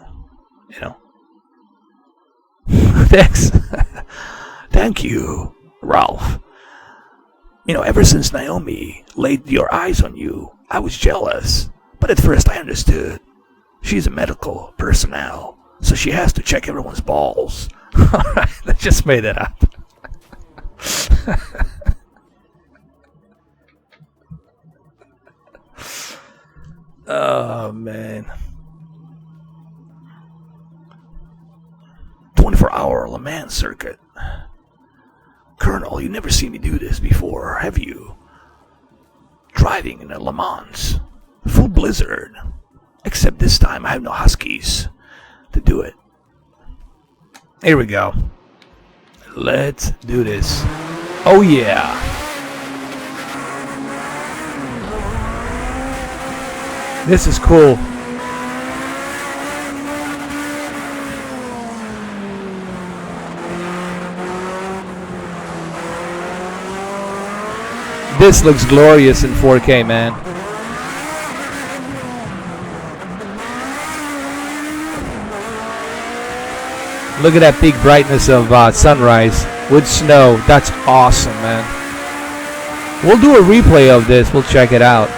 you know. Thanks. Thank you, Ralph. You know, ever since Naomi laid your eyes on you, I was jealous. But at first I understood. She's a medical personnel, so she has to check everyone's balls. Alright, I just made that up. Oh, man. 24-hour Le Mans circuit. Colonel, you never seen me do this before, have you? Driving in a Le Mans. Full blizzard. Except this time I have no Huskies to do it. Here we go. Let's do this. Oh yeah. This is cool. This looks glorious in 4K, man. Look at that peak brightness of sunrise with snow. That's awesome, man. We'll do a replay of this. We'll check it out.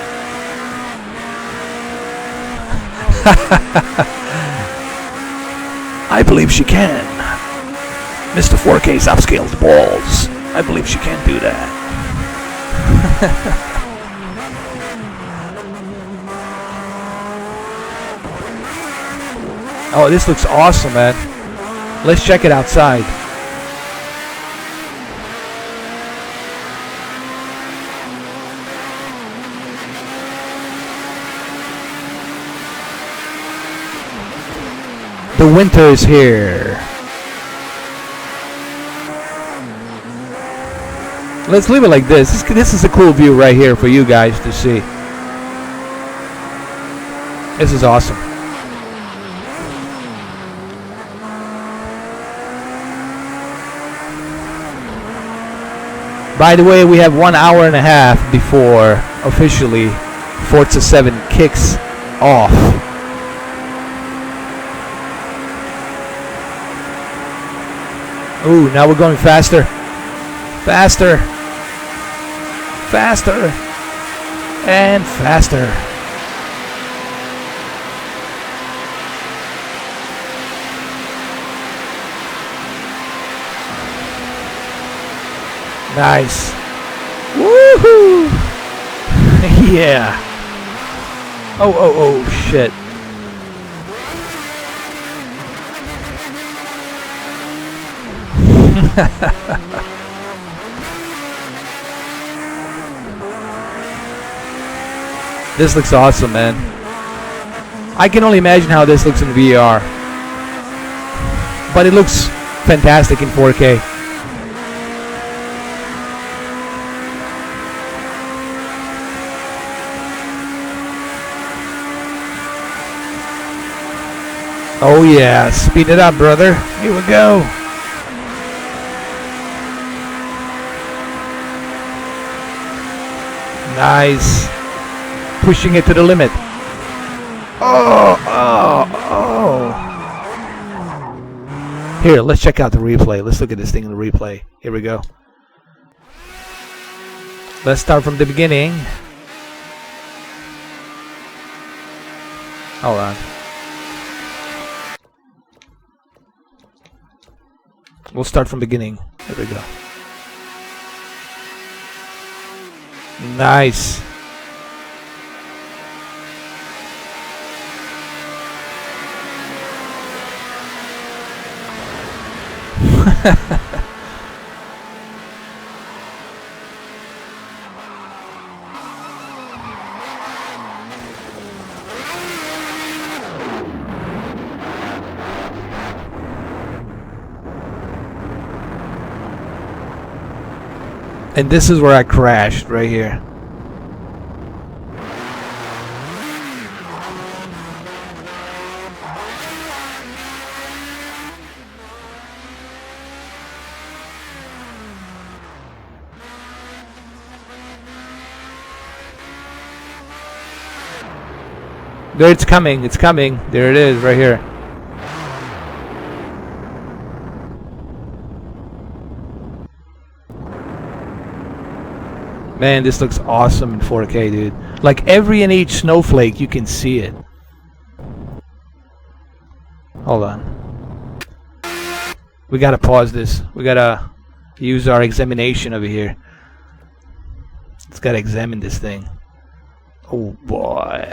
I believe she can. Mr. 4K's upscaled balls. I believe she can do that. Oh, this looks awesome, man. Let's check it outside. The winter is here. Let's leave it like this. This is a cool view right here for you guys to see. This is awesome. By the way, we have 1 hour and a half before officially Forza 7 kicks off. Ooh, now we're going faster. Faster. Faster. And faster. Nice. Woohoo! Yeah. Oh, shit. This looks awesome, man. I can only imagine how this looks in VR. But it looks fantastic in 4K. Oh yeah, speed it up, brother. Here we go. Nice. Pushing it to the limit. Oh. Here, let's check out the replay. Let's look at this thing in the replay. Here we go. Let's start from the beginning. Hold on. We'll start from beginning. There we go. Nice. And this is where I crashed, right here. There, it's coming, it's coming. There it is, right here. Man, this looks awesome in 4K, dude. Like every and each snowflake, you can see it. Hold on. We gotta pause this. We gotta use our examination over here. Let's gotta examine this thing. Oh boy,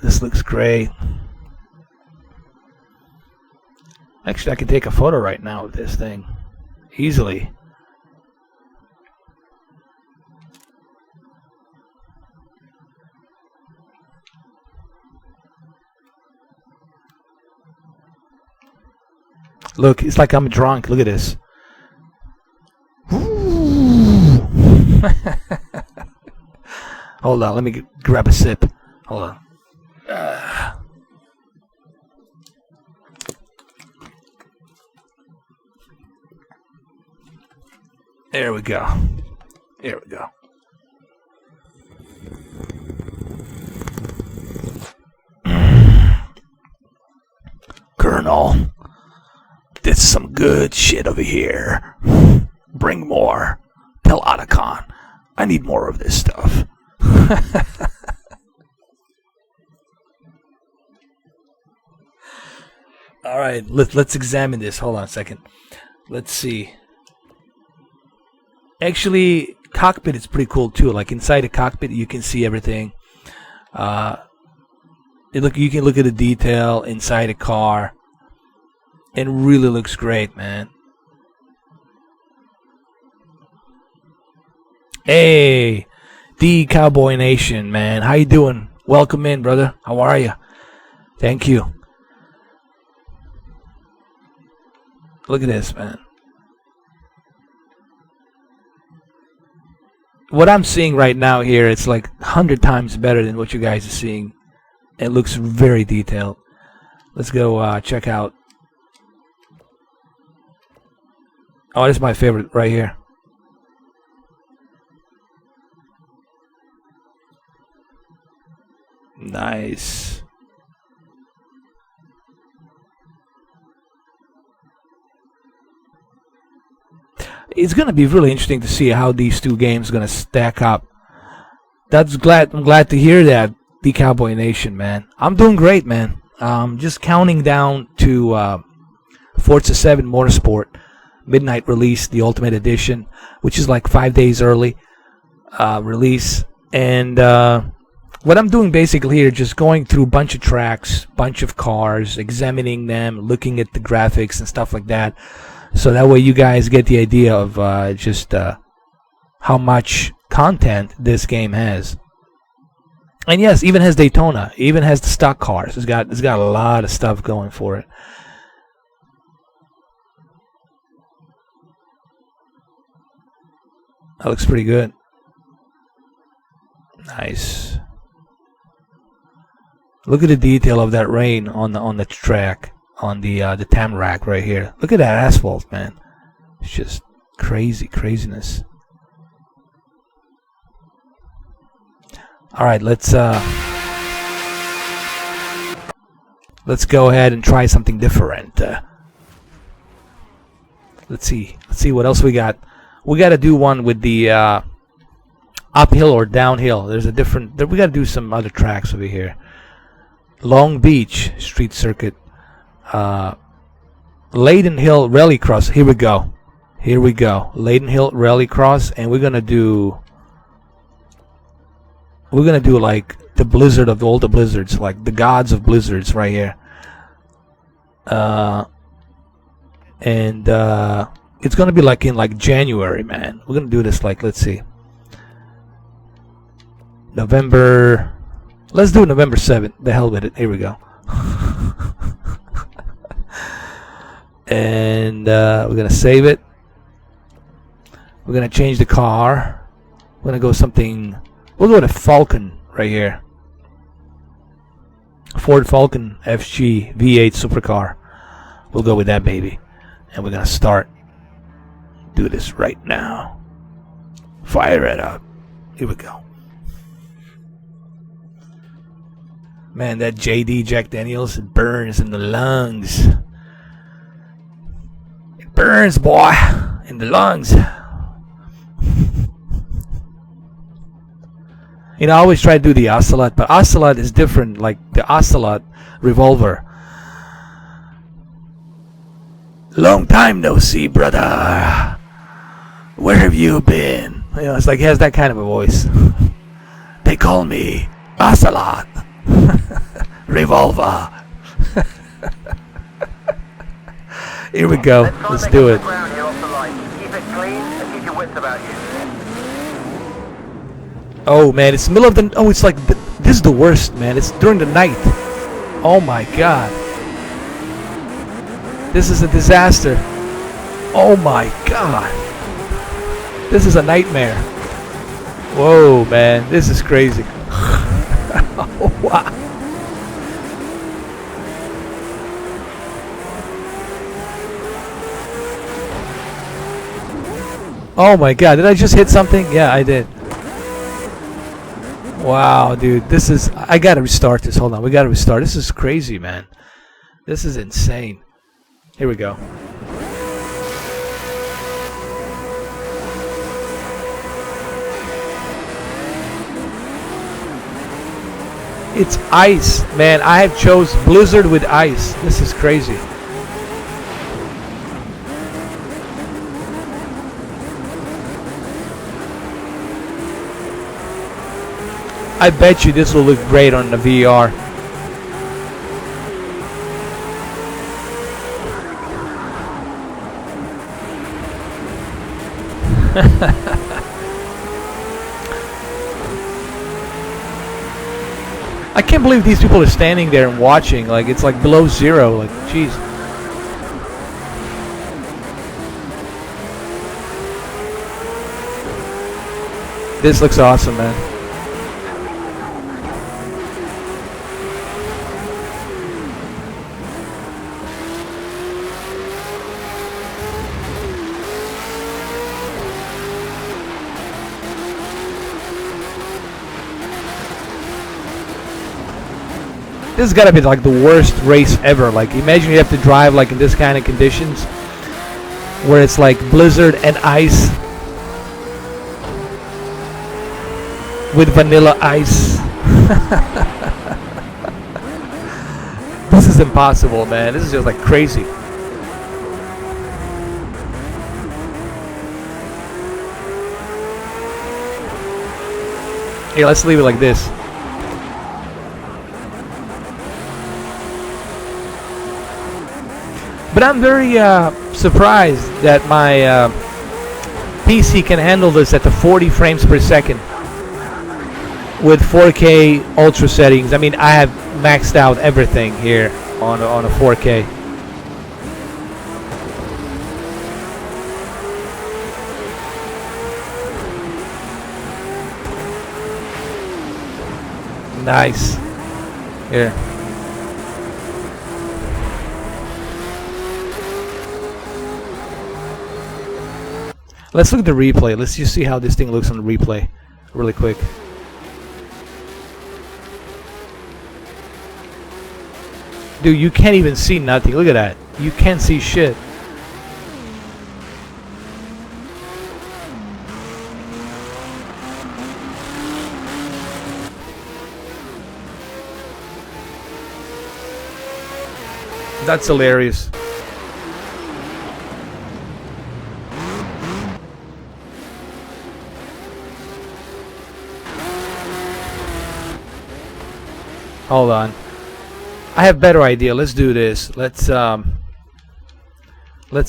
this looks great. Actually, I can take a photo right now of this thing. Easily. Look, it's like I'm drunk. Look at this. Hold on, let me grab a sip. Hold on. There we go. There we go. Colonel, this is some good shit over here. Bring more. Tell Otacon, I need more of this stuff. All right, let's examine this. Hold on a second. Let's see. Actually, cockpit is pretty cool too. Like inside the cockpit, you can see everything. You can look at the detail inside the car. It really looks great, man. Hey, the Cowboy Nation, man. How you doing? Welcome in, brother. How are you? Thank you. Look at this, man. What I'm seeing right now here, it's like 100 times better than what you guys are seeing. It looks very detailed. Let's go check out. Oh, this is my favorite right here. Nice. It's gonna be really interesting to see how these two games are gonna stack up. I'm glad to hear that, the Cowboy Nation, man. I'm doing great, man. Just counting down to Forza 7 Motorsport midnight release, the Ultimate Edition, which is like 5 days early release. And what I'm doing basically here, just going through a bunch of tracks, bunch of cars, examining them, looking at the graphics and stuff like that. So that way you guys get the idea of just how much content this game has. And yes, even has Daytona, even has the stock cars. It's got a lot of stuff going for it. That looks pretty good. Nice. Look at the detail of that rain on the track, on the tamarack right here. Look at that asphalt, man. It's just craziness. All right, let's go ahead and try something different. Let's see what else we got. We got to do one with the uphill or downhill. There's a different. We got to do some other tracks over here. Long Beach Street Circuit, Leyden Hill Rallycross. Here we go. Leyden Hill Rallycross, and we're gonna do like the blizzard of all the blizzards, like the gods of blizzards right here. And it's gonna be like in like January, man. We're gonna do this like, let's see, November. Let's do November 7th. The hell with it. Here we go. And we're gonna save it. We're gonna change the car. We're gonna go something. We'll go to Falcon right here. Ford Falcon FG V8 supercar. We'll go with that baby. And we're gonna start. Do this right now. Fire it up. Here we go. Man, that JD Jack Daniels, it burns in the lungs. It burns, boy, in the lungs. You know, I always try to do the Ocelot, but Ocelot is different, like the Ocelot revolver. Long time no see, brother. Where have you been? You know, it's like, he has that kind of a voice. They call me Ocelot. Revolver. Here we go. Let's do it. Keep it clean and keep your wits about you. Oh man, it's the middle of the. Oh, it's like this is the worst, man. It's during the night. Oh my god. This is a disaster. Oh my god. This is a nightmare. Whoa, man, this is crazy. Wow. Oh my god, did I just hit something? Yeah, I did. Wow, dude, this is... I gotta restart this. Hold on, we gotta restart. This is crazy, man. This is insane. Here we go. It's ice, man. I have chose Blizzard with ice. This is crazy. I bet you this will look great on the VR. I can't believe these people are standing there and watching. Like, it's like below zero. Like, jeez. This looks awesome, man. This has got to be like the worst race ever. Like, imagine you have to drive like in this kind of conditions where it's like blizzard and ice with vanilla ice. This is impossible, man. This is just like crazy. Here, let's leave it like this. But I'm very surprised that my PC can handle this at the 40 frames per second with 4K ultra settings. I mean, I have maxed out everything here on a 4K. Nice. Here. Let's look at the replay. Let's just see how this thing looks on the replay really quick. Dude, you can't even see nothing. Look at that. You can't see shit. That's hilarious. Hold on. I have a better idea. Let's do this. Let's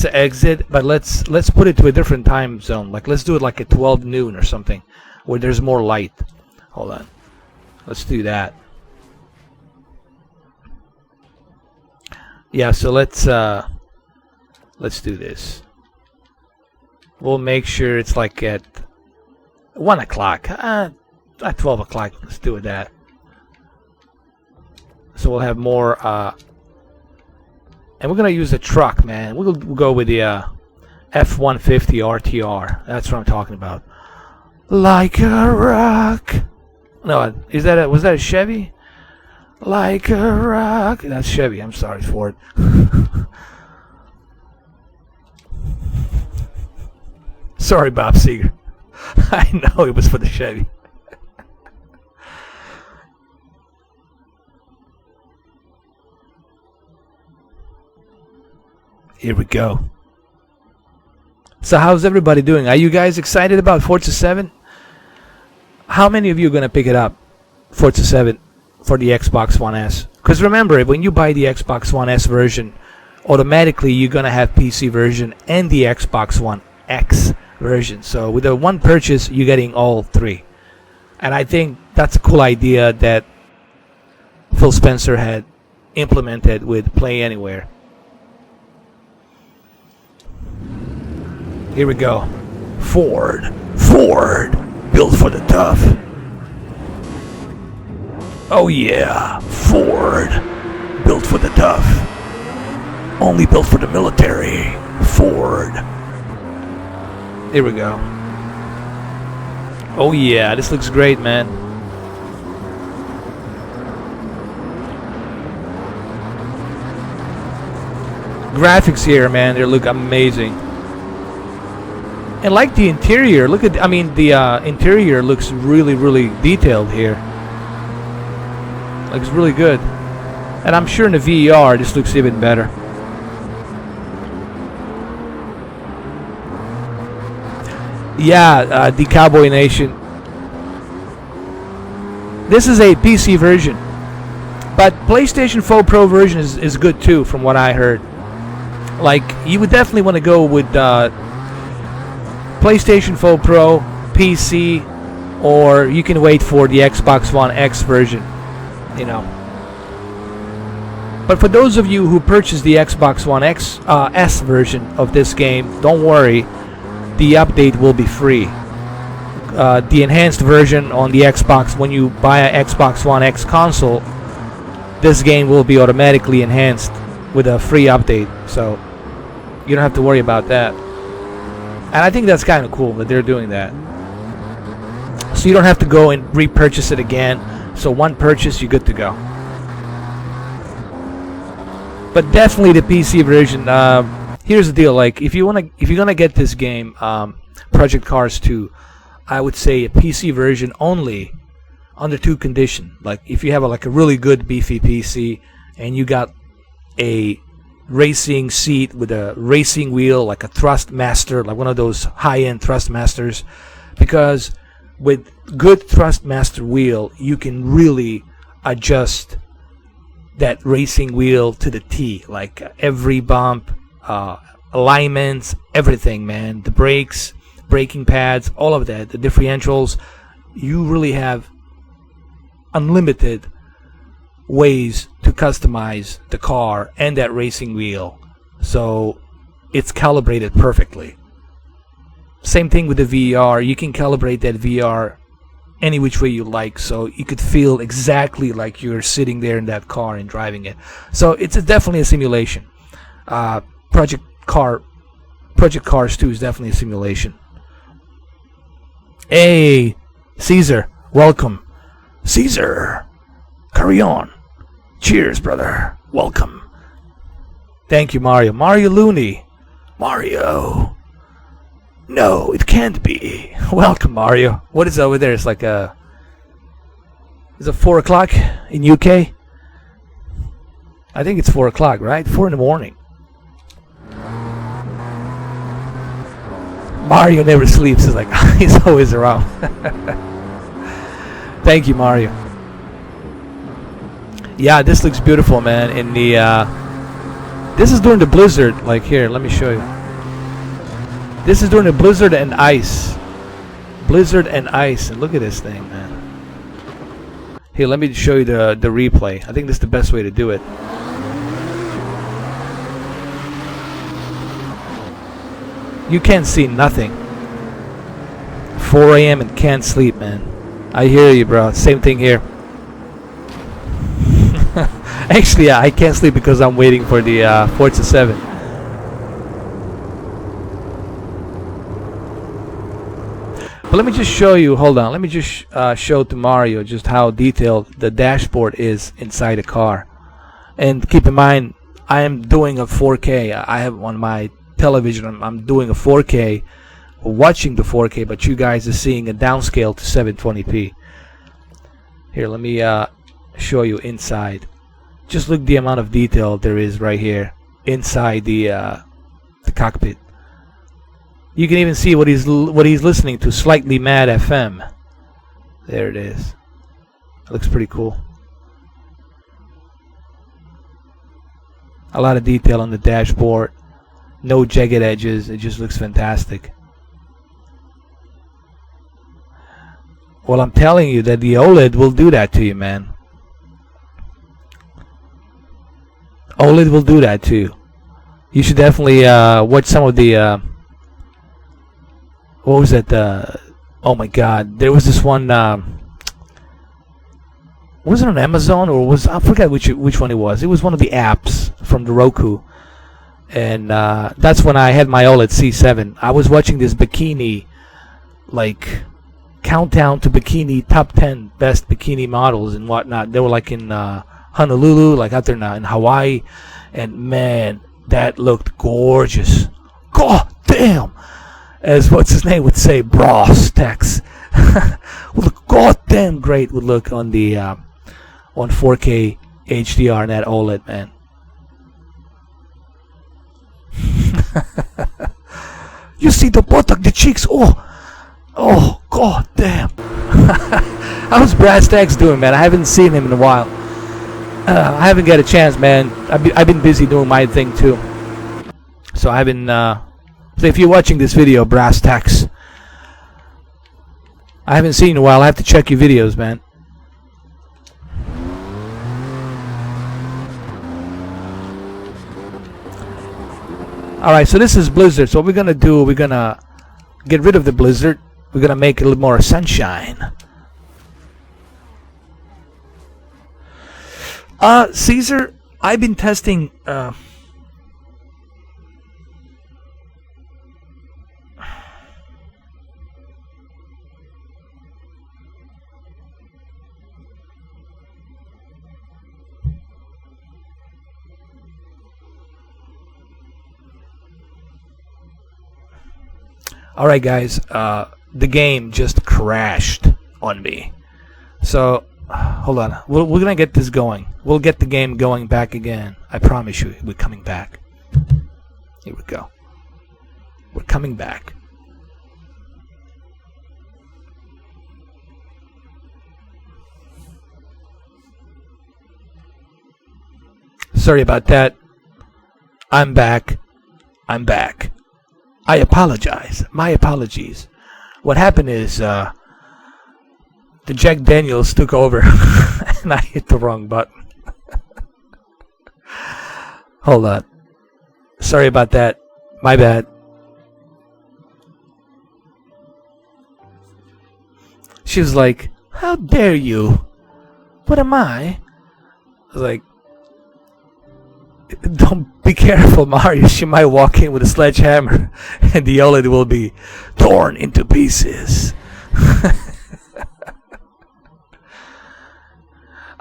exit, but let's put it to a different time zone. Like, let's do it like at 12 noon or something where there's more light. Hold on. Let's do that. Yeah, so let's do this. We'll make sure it's like at 1 o'clock. At 12 o'clock. Let's do it that. So we'll have more, and we're gonna use a truck, man. We'll go with the F-150 RTR. That's what I'm talking about. Like a rock. No, is that was that a Chevy? Like a rock. That's Chevy. I'm sorry for it. Sorry, Bob Seger. I know it was for the Chevy. Here we go. So how's everybody doing? Are you guys excited about Forza 7? How many of you are going to pick it up, Forza 7, for the Xbox One S? Because remember, when you buy the Xbox One S version, automatically you're going to have PC version and the Xbox One X version. So with a one purchase, you're getting all three. And I think that's a cool idea that Phil Spencer had implemented with Play Anywhere. Here we go. Ford. Built for the tough. Oh yeah, Ford. Built for the tough. Only built for the military. Ford. Here we go. Oh yeah, this looks great, man. Graphics here, man, they look amazing. And like the interior, look at, I mean, the interior looks really, really detailed here. Looks really good. And I'm sure in the VR, this looks even better. Yeah, the Cowboy Nation. This is a PC version. But PlayStation 4 Pro version is good too, from what I heard. Like, you would definitely want to go with PlayStation 4 Pro, PC, or you can wait for the Xbox One X version, you know. But for those of you who purchased the Xbox One X S version of this game, don't worry, the update will be free. The enhanced version on the Xbox, when you buy an Xbox One X console, this game will be automatically enhanced with a free update, so you don't have to worry about that. And I think that's kind of cool that they're doing that. So you don't have to go and repurchase it again. So one purchase, you're good to go. But definitely the PC version. Here's the deal: like, if you're gonna get this game, Project Cars 2, I would say a PC version only, under two conditions. Like, if you have a really good beefy PC and you got a racing seat with a racing wheel, like a Thrustmaster, like one of those high-end Thrustmasters, because with good Thrustmaster wheel you can really adjust that racing wheel to the T, like every bump, alignments, everything, man. The brakes, braking pads, all of that, the differentials. You really have unlimited ways to customize the car and that racing wheel, so it's calibrated perfectly. Same thing with the VR. You can calibrate that VR any which way you like, so you could feel exactly like you're sitting there in that car and driving it. So it's definitely a simulation. Project Cars 2 is definitely a simulation. Hey, Caesar, welcome. Caesar, carry on. Cheers, brother. Welcome. Thank you, Mario. Mario Looney. Mario. No, it can't be. Welcome, Mario. What is over there? It's like a... Is it 4 o'clock in UK? I think it's 4 o'clock, right? 4 in the morning. Mario never sleeps. It's like, he's always around. Thank you, Mario. Yeah, this looks beautiful, man. In the this is during the blizzard. Like, here, let me show you. This is during the blizzard and ice. Blizzard and ice, and look at this thing, man. Here, let me show you the replay. I think this is the best way to do it. You can't see nothing. 4 a.m. and can't sleep, man. I hear you, bro. Same thing here. Actually, I can't sleep because I'm waiting for the Forza 7. But let me just show you, hold on, let me just show to Mario just how detailed the dashboard is inside the car. And keep in mind, I am doing a 4K. I have on my television, I'm doing a 4K, watching the 4K, but you guys are seeing a downscale to 720p. Here, let me show you inside. Just look the amount of detail there is right here inside the cockpit. You can even see what he's listening to. Slightly Mad FM. There it is. Looks pretty cool. A lot of detail on the dashboard. No jagged edges. It just looks fantastic. Well, I'm telling you that the OLED will do that to you, man. OLED will do that to you. You should definitely watch some of the what was that, Oh my God, there was this one. Was it on Amazon or I forgot which one it was. It was one of the apps from the Roku, and that's when I had my OLED C7. I was watching this bikini, like countdown to bikini top 10 best bikini models and whatnot. They were like in Honolulu, like out there in Hawaii, and man, that looked gorgeous. God damn, as what's his name would say, Bros Tex. Would look goddamn great. Would look on the on 4K HDR and that OLED, man. You see the buttock, the cheeks. Oh, god damn. How's Brad Stacks doing, man? I haven't seen him in a while. I haven't got a chance, man. I've been busy doing my thing too. So I've been. So if you're watching this video, Brass Tacks, I haven't seen you in a while. I have to check your videos, man. Alright, so this is Blizzard. So what we're gonna do, we're gonna get rid of the Blizzard. We're gonna make it a little more sunshine. Caesar, I've been testing Alright guys, the game just crashed on me. So, hold on. We're gonna get this going. We'll get the game going back again. I promise you, we're coming back. Here we go. We're coming back. Sorry about that. I'm back. I'm back. I apologize. My apologies. What happened is the Jack Daniels took over and I hit the wrong button. Hold on. Sorry about that. My bad. She was like, "How dare you? What am I?" I was like, "Don't be careful, Mario. She might walk in with a sledgehammer and the OLED will be torn into pieces."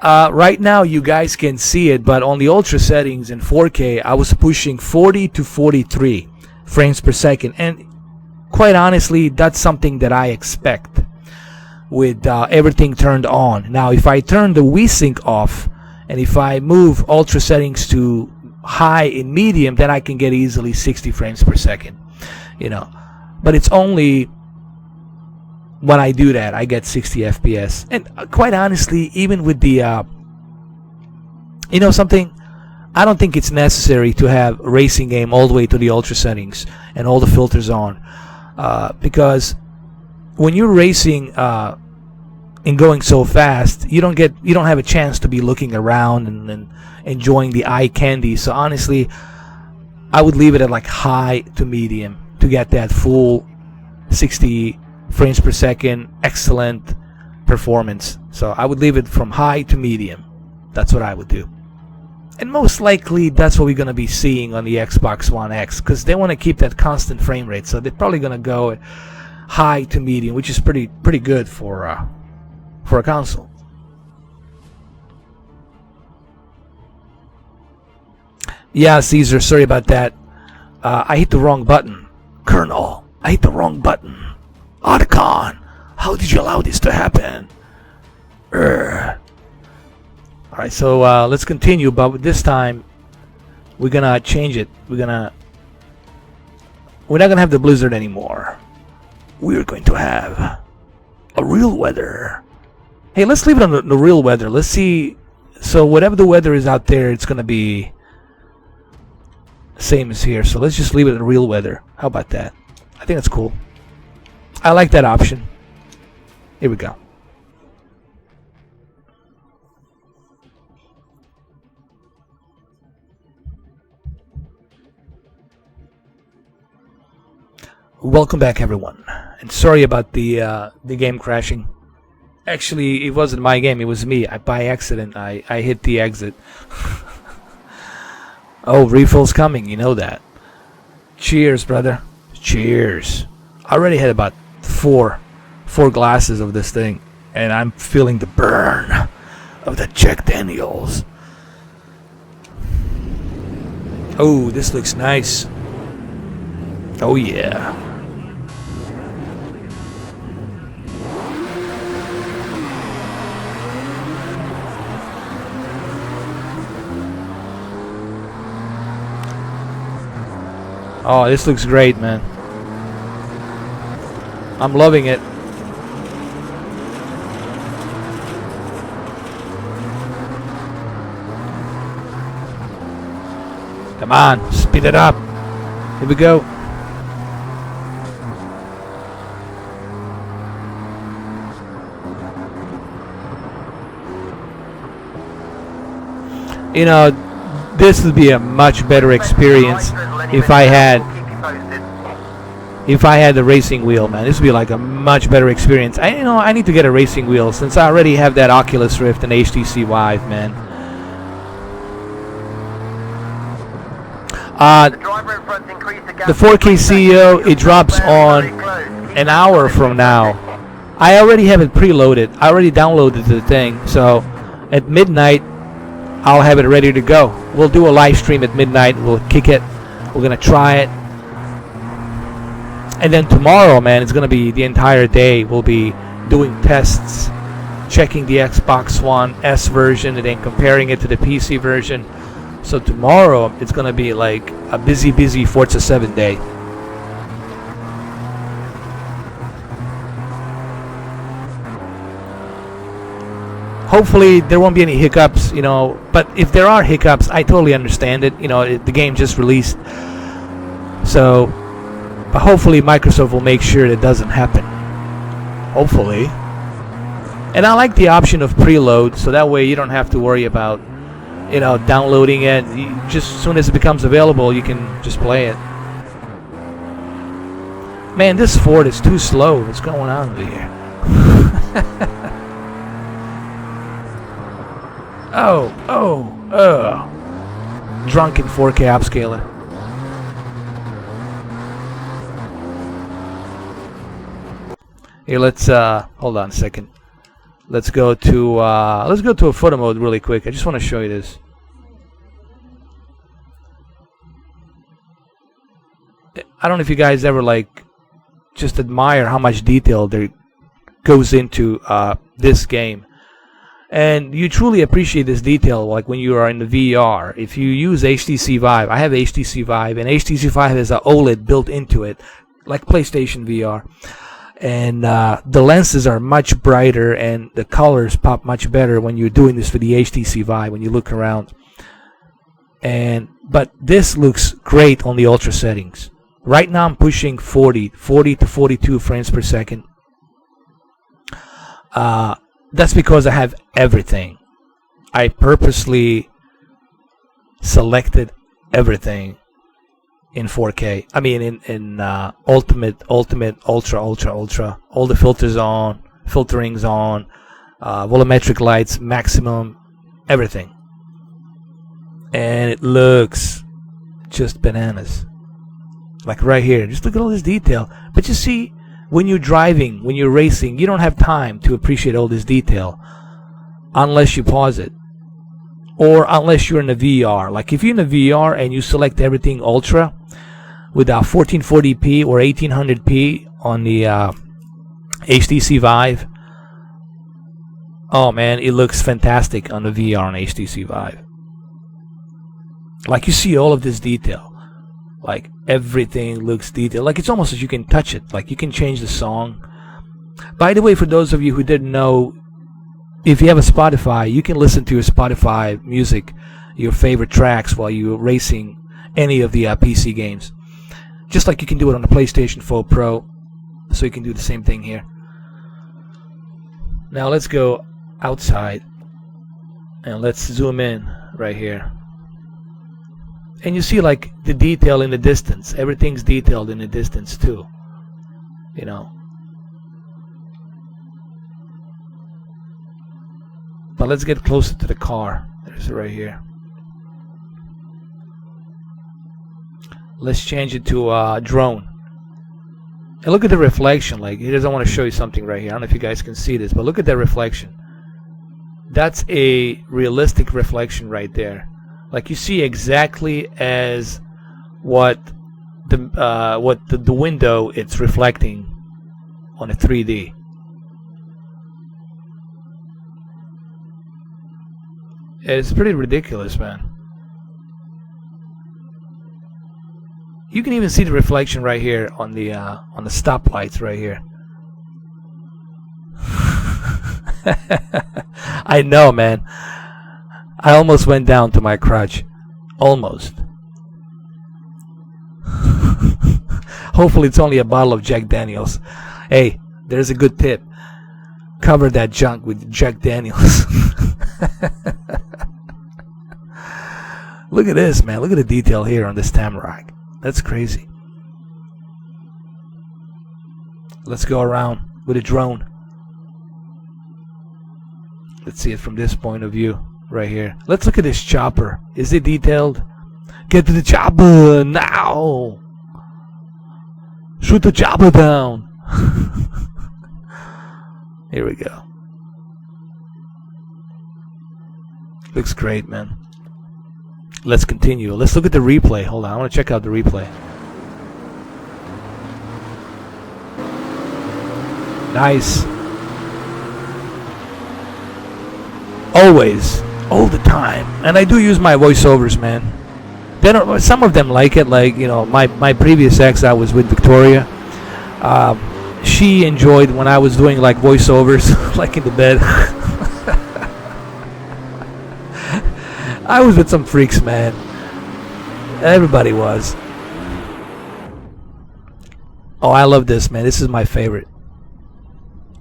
Right now you guys can see it, but on the ultra settings in 4K I was pushing 40 to 43 frames per second, and quite honestly that's something that I expect with everything turned on. Now if I turn the VSync off and if I move ultra settings to high and medium, then I can get easily 60 frames per second, you know. But it's only when I do that I get 60 FPS. And quite honestly, even with the you know something, I don't think it's necessary to have a racing game all the way to the ultra settings and all the filters on, because when you're racing and going so fast, you don't have a chance to be looking around and enjoying the eye candy. So honestly, I would leave it at like high to medium to get that full 60 frames per second excellent performance. So I would leave it from high to medium. That's what I would do. And most likely that's what we're going to be seeing on the Xbox One X, because they want to keep that constant frame rate. So they're probably going to go at high to medium, which is pretty good for a console. Yeah, Caesar, sorry about that. I hit the wrong button. Colonel, I hit the wrong button. Otacon, how did you allow this to happen? Alright, so let's continue, but this time we're gonna change it. We're not gonna have the blizzard anymore. We're going to have a real weather. Hey, let's leave it on the real weather. Let's see. So whatever the weather is out there, it's gonna be same as here. So let's just leave it at real weather. How about that? I think that's cool. I like that option. Here we go. Welcome back, everyone, And sorry about the game crashing. Actually, it wasn't my game. It was me. By accident, I hit the exit. Oh, refill's coming. You know that. Cheers, brother. Cheers. I already had about four glasses of this thing, and I'm feeling the burn of the Jack Daniels. Oh, this looks nice. Oh yeah. Oh, this looks great, man. I'm loving it. Come on, speed it up. Here we go. You know, this would be a much better experience if I had the racing wheel, man. This would be like a much better experience. I need to get a racing wheel since I already have that Oculus Rift and HTC Vive, man. The 4K CEO, it drops on an hour from now. I already have it preloaded. I already downloaded the thing, so at midnight I'll have it ready to go. We'll do a live stream at midnight. We'll kick it. We're gonna try it. And then tomorrow, man, it's gonna be the entire day. We'll be doing tests, checking the Xbox One S version, and then comparing it to the PC version. So tomorrow, it's gonna be like a busy Forza 7 day. Hopefully, there won't be any hiccups, you know. But if there are hiccups, I totally understand it. You know, the game just released, so. But hopefully Microsoft will make sure it doesn't happen. Hopefully. And I like the option of preload, so that way you don't have to worry about, you know, downloading it. Just as soon as it becomes available, you can just play it. Man, this Ford is too slow. What's going on over here? Drunken 4K upscaler. Here, let's hold on a second. Let's go to a photo mode really quick. I just want to show you this. I don't know if you guys ever like just admire how much detail there goes into this game, and you truly appreciate this detail. Like when you are in the VR, if you use HTC Vive, I have HTC Vive, and HTC Vive has an OLED built into it, like PlayStation VR. And the lenses are much brighter and the colors pop much better when you're doing this for the HTC Vive when you look around. But this looks great on the ultra settings. Right now I'm pushing 40 to 42 frames per second. That's because I have everything. I purposely selected everything in 4K. I mean in ultimate, ultra. All the filters on, filterings on, volumetric lights, maximum, everything. And it looks just bananas. Like right here, just look at all this detail. But you see, when you're driving, when you're racing, you don't have time to appreciate all this detail unless you pause it. Or unless you're in a VR. Like if you're in a VR and you select everything ultra with 1440p or 1800p on the HTC Vive, oh man, it looks fantastic on the VR on HTC Vive. Like you see all of this detail. Like everything looks detailed. Like it's almost as you can touch it. Like you can change the song. By the way, for those of you who didn't know, if you have a Spotify, you can listen to your Spotify music, your favorite tracks while you're racing any of the PC games. Just like you can do it on the PlayStation 4 Pro. So you can do the same thing here. Now let's go outside and let's zoom in right here. And you see like the detail in the distance. Everything's detailed in the distance too. You know, But let's get closer to the car. There's it right here. Let's change it to drone. And look at the reflection. Like, he doesn't want to show you something right here. I don't know if you guys can see this, but look at that reflection. That's a realistic reflection right there. Like, you see exactly as what the window it's reflecting on a 3D. It's pretty ridiculous, man. You can even see the reflection right here on the stoplights right here. I know, man. I almost went down to my crutch. Almost. Hopefully it's only a bottle of Jack Daniels. Hey, there's a good tip. Cover that junk with Jack Daniels. Look at this, man. Look at the detail here on this Tamarack. That's crazy. Let's go around with a drone. Let's see it from this point of view right here. Let's look at this chopper. Is it detailed? Get to the chopper now. Shoot the chopper down. Here we go. Looks great, man. Let's continue. Let's look at the replay. Hold on. I want to check out the replay. Nice. Always. All the time. And I do use my voiceovers, man. Then some of them like it. Like, you know, my previous ex, I was with Victoria. She enjoyed when I was doing like voiceovers, like in the bed. I was with some freaks, man. Everybody was. Oh, I love this, man. This is my favorite.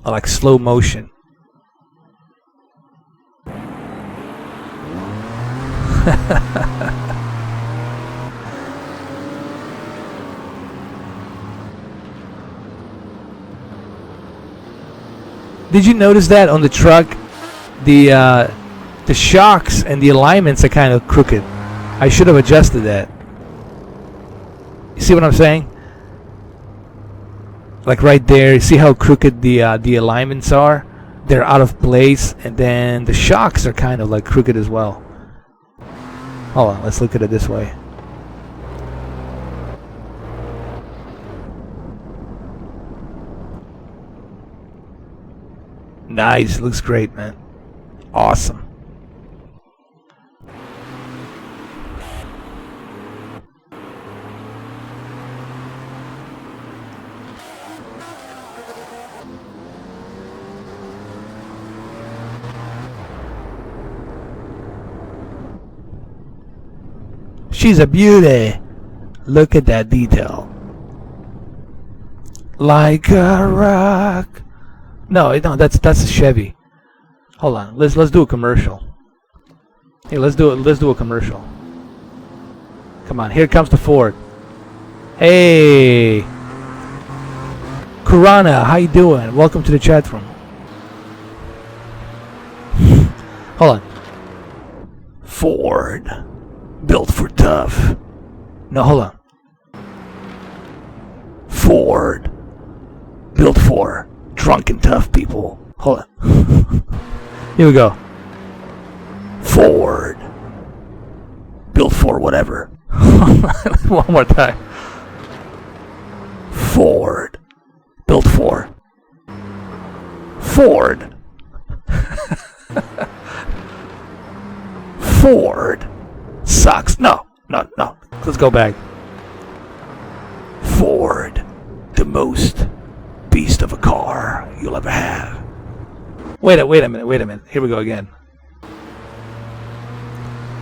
I like slow motion. Did you notice that on the truck? The shocks and the alignments are kind of crooked. I should have adjusted that. You see what I'm saying? Like right there, you see how crooked the alignments are? They're out of place, and then the shocks are kind of like crooked as well. Hold on, let's look at it this way. Nice, looks great, man. Awesome. She's a beauty. Look at that detail. Like a rock. No, that's a Chevy. Hold on. Let's do a commercial. Hey, let's do a commercial. Come on, here comes the Ford. Hey, Kurana, how you doing? Welcome to the chat room. Hold on. Ford, built for tough. No, hold on. Ford, built for drunken tough people. Hold on. Here we go. Ford, built for whatever. One more time. Ford, built for Ford. Ford sucks. No. Let's go back. Ford, the most beast of a car you'll ever have. Wait a minute. Here we go again.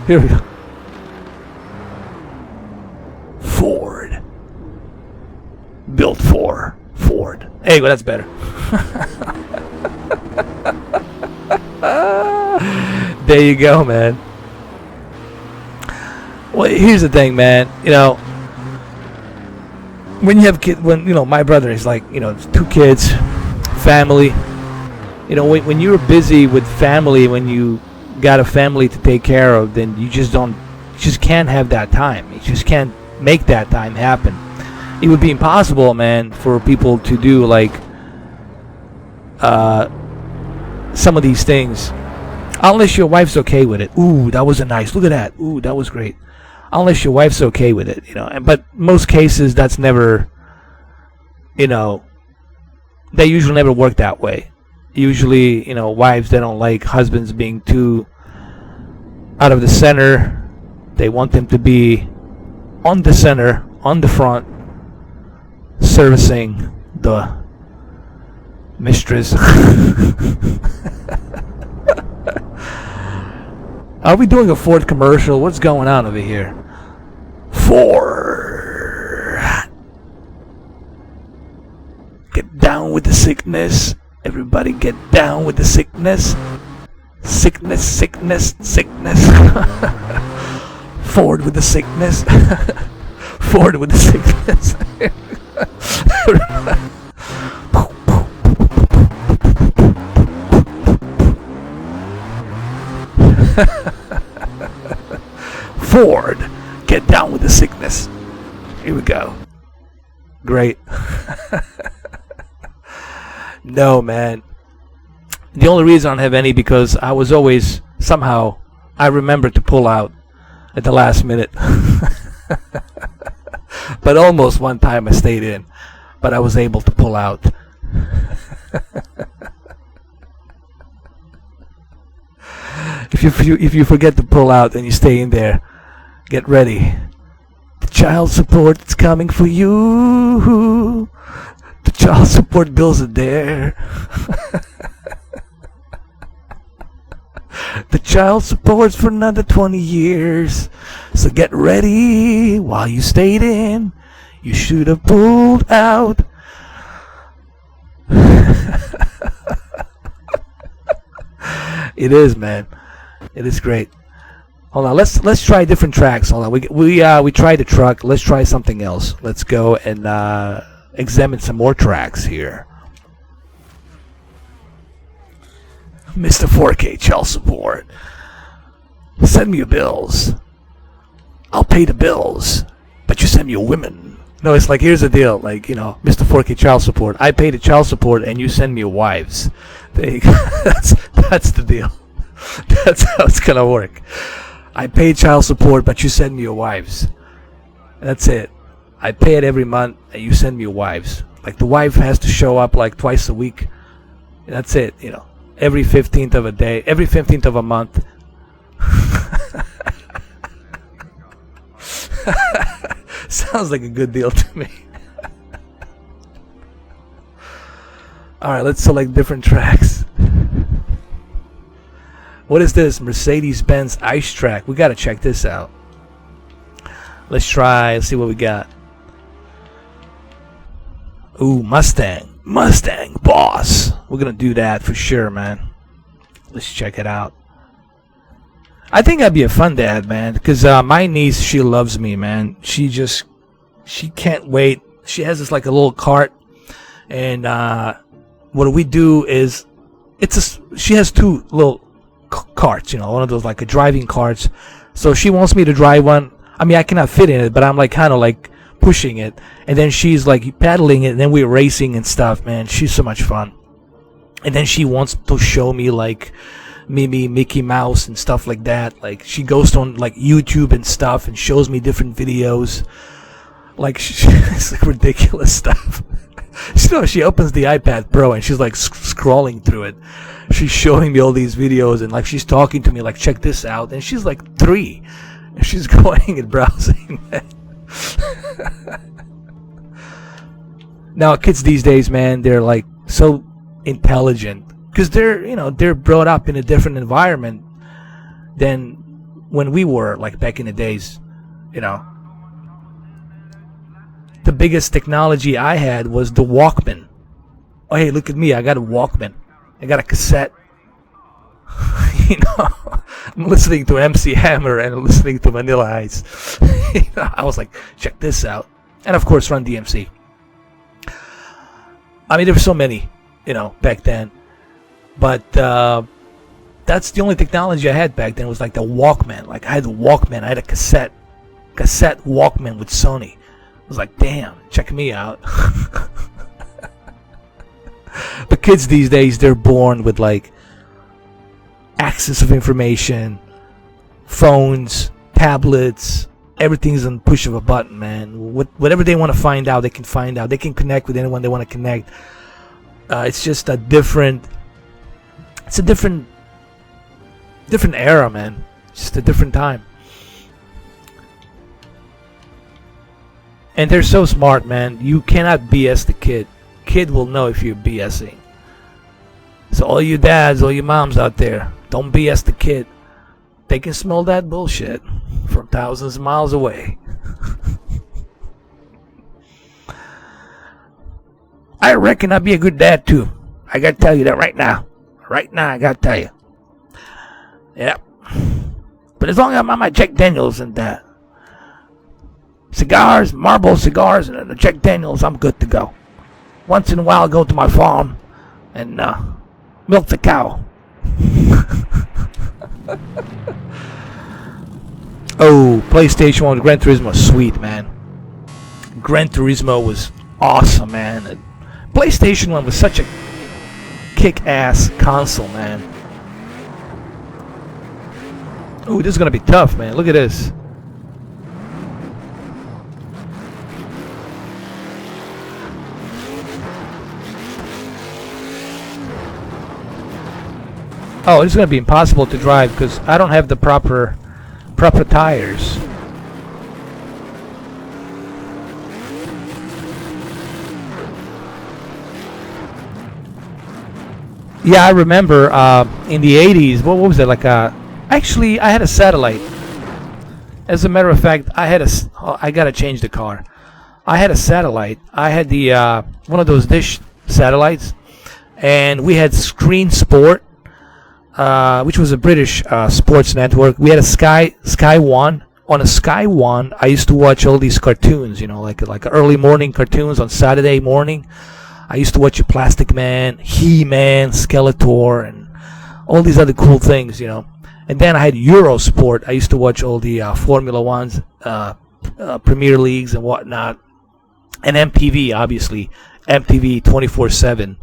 Here we go. Ford, built for Ford. Hey, well, that's better. There you go, man. Well, here's the thing, man. You know, when you have kids, my brother is like, 2 kids, family. You know, when you're busy with family, when you got a family to take care of, then you just can't have that time. You just can't make that time happen. It would be impossible, man, for people to do like some of these things, unless your wife's okay with it. Ooh, that was a nice. Look at that. Ooh, that was great. Unless your wife's okay with it, you know. But most cases, that's never, you know, they usually never work that way. Usually, you know, wives, they don't like husbands being too out of the center. They want them to be on the center, on the front, servicing the mistress. Are we doing a Ford commercial? What's going on over here? Ford. Get down with the sickness. Everybody get down with the sickness. Sickness, sickness, sickness. Ford with the sickness. Ford with the sickness. Ford, get down with the sickness. Here we go. Great. No, man. The only reason I don't have any because I was always somehow I remember to pull out at the last minute. But almost one time I stayed in, but I was able to pull out. If you forget to pull out and you stay in there, get ready. The child support is coming for you. The child support bills are there. The child support's for another 20 years. So get ready while you stayed in. You should have pulled out. It is, man. It is great. Hold on, let's try different tracks. Hold on, we tried the truck. Let's try something else. Let's go and examine some more tracks here. Mr. 4K child support. Send me your bills. I'll pay the bills, but you send me your women. No, it's like, here's the deal. Like, you know, Mr. 4K child support. I pay the child support, and you send me your wives. There you go. That's the deal. That's how it's gonna work. I pay child support, but you send me your wives. That's it. I pay it every month, and you send me your wives. Like, the wife has to show up like twice a week. That's it. You know, every 15th of a day, every 15th of a month. Sounds like a good deal to me. Alright, let's select different tracks. What is this? Mercedes-Benz Ice Track. We gotta check this out. Let's see what we got. Ooh, Mustang. Mustang Boss. We're gonna do that for sure, man. Let's check it out. I think I'd be a fun dad, man, because my niece, she loves me, man. She can't wait. She has this like a little cart, and what we do is, she has two little carts, you know, one of those like a driving carts. So she wants me to drive one. I mean, I cannot fit in it, but I'm like kind of like pushing it, and then she's like paddling it, and then we're racing and stuff, man. She's so much fun. And then she wants to show me like Mickey Mouse and stuff like that. Like, she goes on like YouTube and stuff and shows me different videos. Like, it's like ridiculous stuff. She opens the iPad Pro and she's like scrolling through it. She's showing me all these videos and like she's talking to me like, check this out. And she's like 3 and she's going and browsing. Now kids these days, man, they're like so intelligent because they're brought up in a different environment than when we were, like back in the days. You know, the biggest technology I had was the Walkman. Oh, hey, look at me, I got a Walkman. I got a cassette. You know, I'm listening to MC Hammer and listening to Vanilla Ice. You know, I was like, check this out. And of course, Run DMC. I mean, there were so many, you know, back then. But that's the only technology I had back then. It was like the Walkman. Like I had the Walkman. I had a cassette Walkman with Sony. I was like, damn, check me out. But kids these days, they're born with like access of information, phones, tablets. Everything's on the push of a button, man. Whatever they want to find out, they can find out. They can connect with anyone they want to connect. It's just a different. It's a different era, man. Just a different time. And they're so smart, man. You cannot BS the kid. Kid will know if you're BSing. So all you dads, all you moms out there, don't BS the kid. They can smell that bullshit from thousands of miles away. I reckon I'd be a good dad too. I gotta tell you that right now. Right now, I gotta tell you. Yep. But as long as I'm on my Jack Daniels and cigars, Marlboro cigars, and the Jack Daniels, I'm good to go. Once in a while, I go to my farm and milk the cow. Oh, PlayStation 1 Gran Turismo was sweet, man. Gran Turismo was awesome, man. And PlayStation 1 was such a kick-ass console, man. Oh, this is gonna be tough, man. Look at this. Oh, it's gonna be impossible to drive because I don't have the proper tires. Yeah, I remember in the 80s. What was it like? Actually, I had a satellite. As a matter of fact, I gotta change the car. I had a satellite. I had the one of those dish satellites, and we had Screen Sport. Which was a British sports network. We had a Sky One. On a Sky One, I used to watch all these cartoons, you know, like early morning cartoons on Saturday morning. I used to watch Plastic Man, He-Man, Skeletor, and all these other cool things, you know. And then I had Eurosport. I used to watch all the Formula Ones, Premier Leagues and whatnot. And MTV, obviously. MTV 24/7.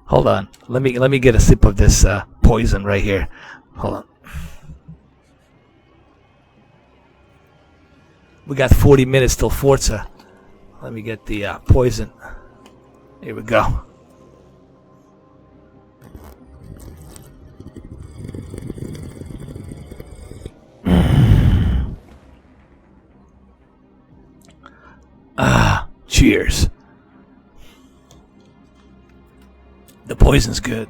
Hold on. Let me get a sip of this poison right here. Hold on. We got 40 minutes till Forza. Let me get the poison. Here we go. Cheers. The poison's good.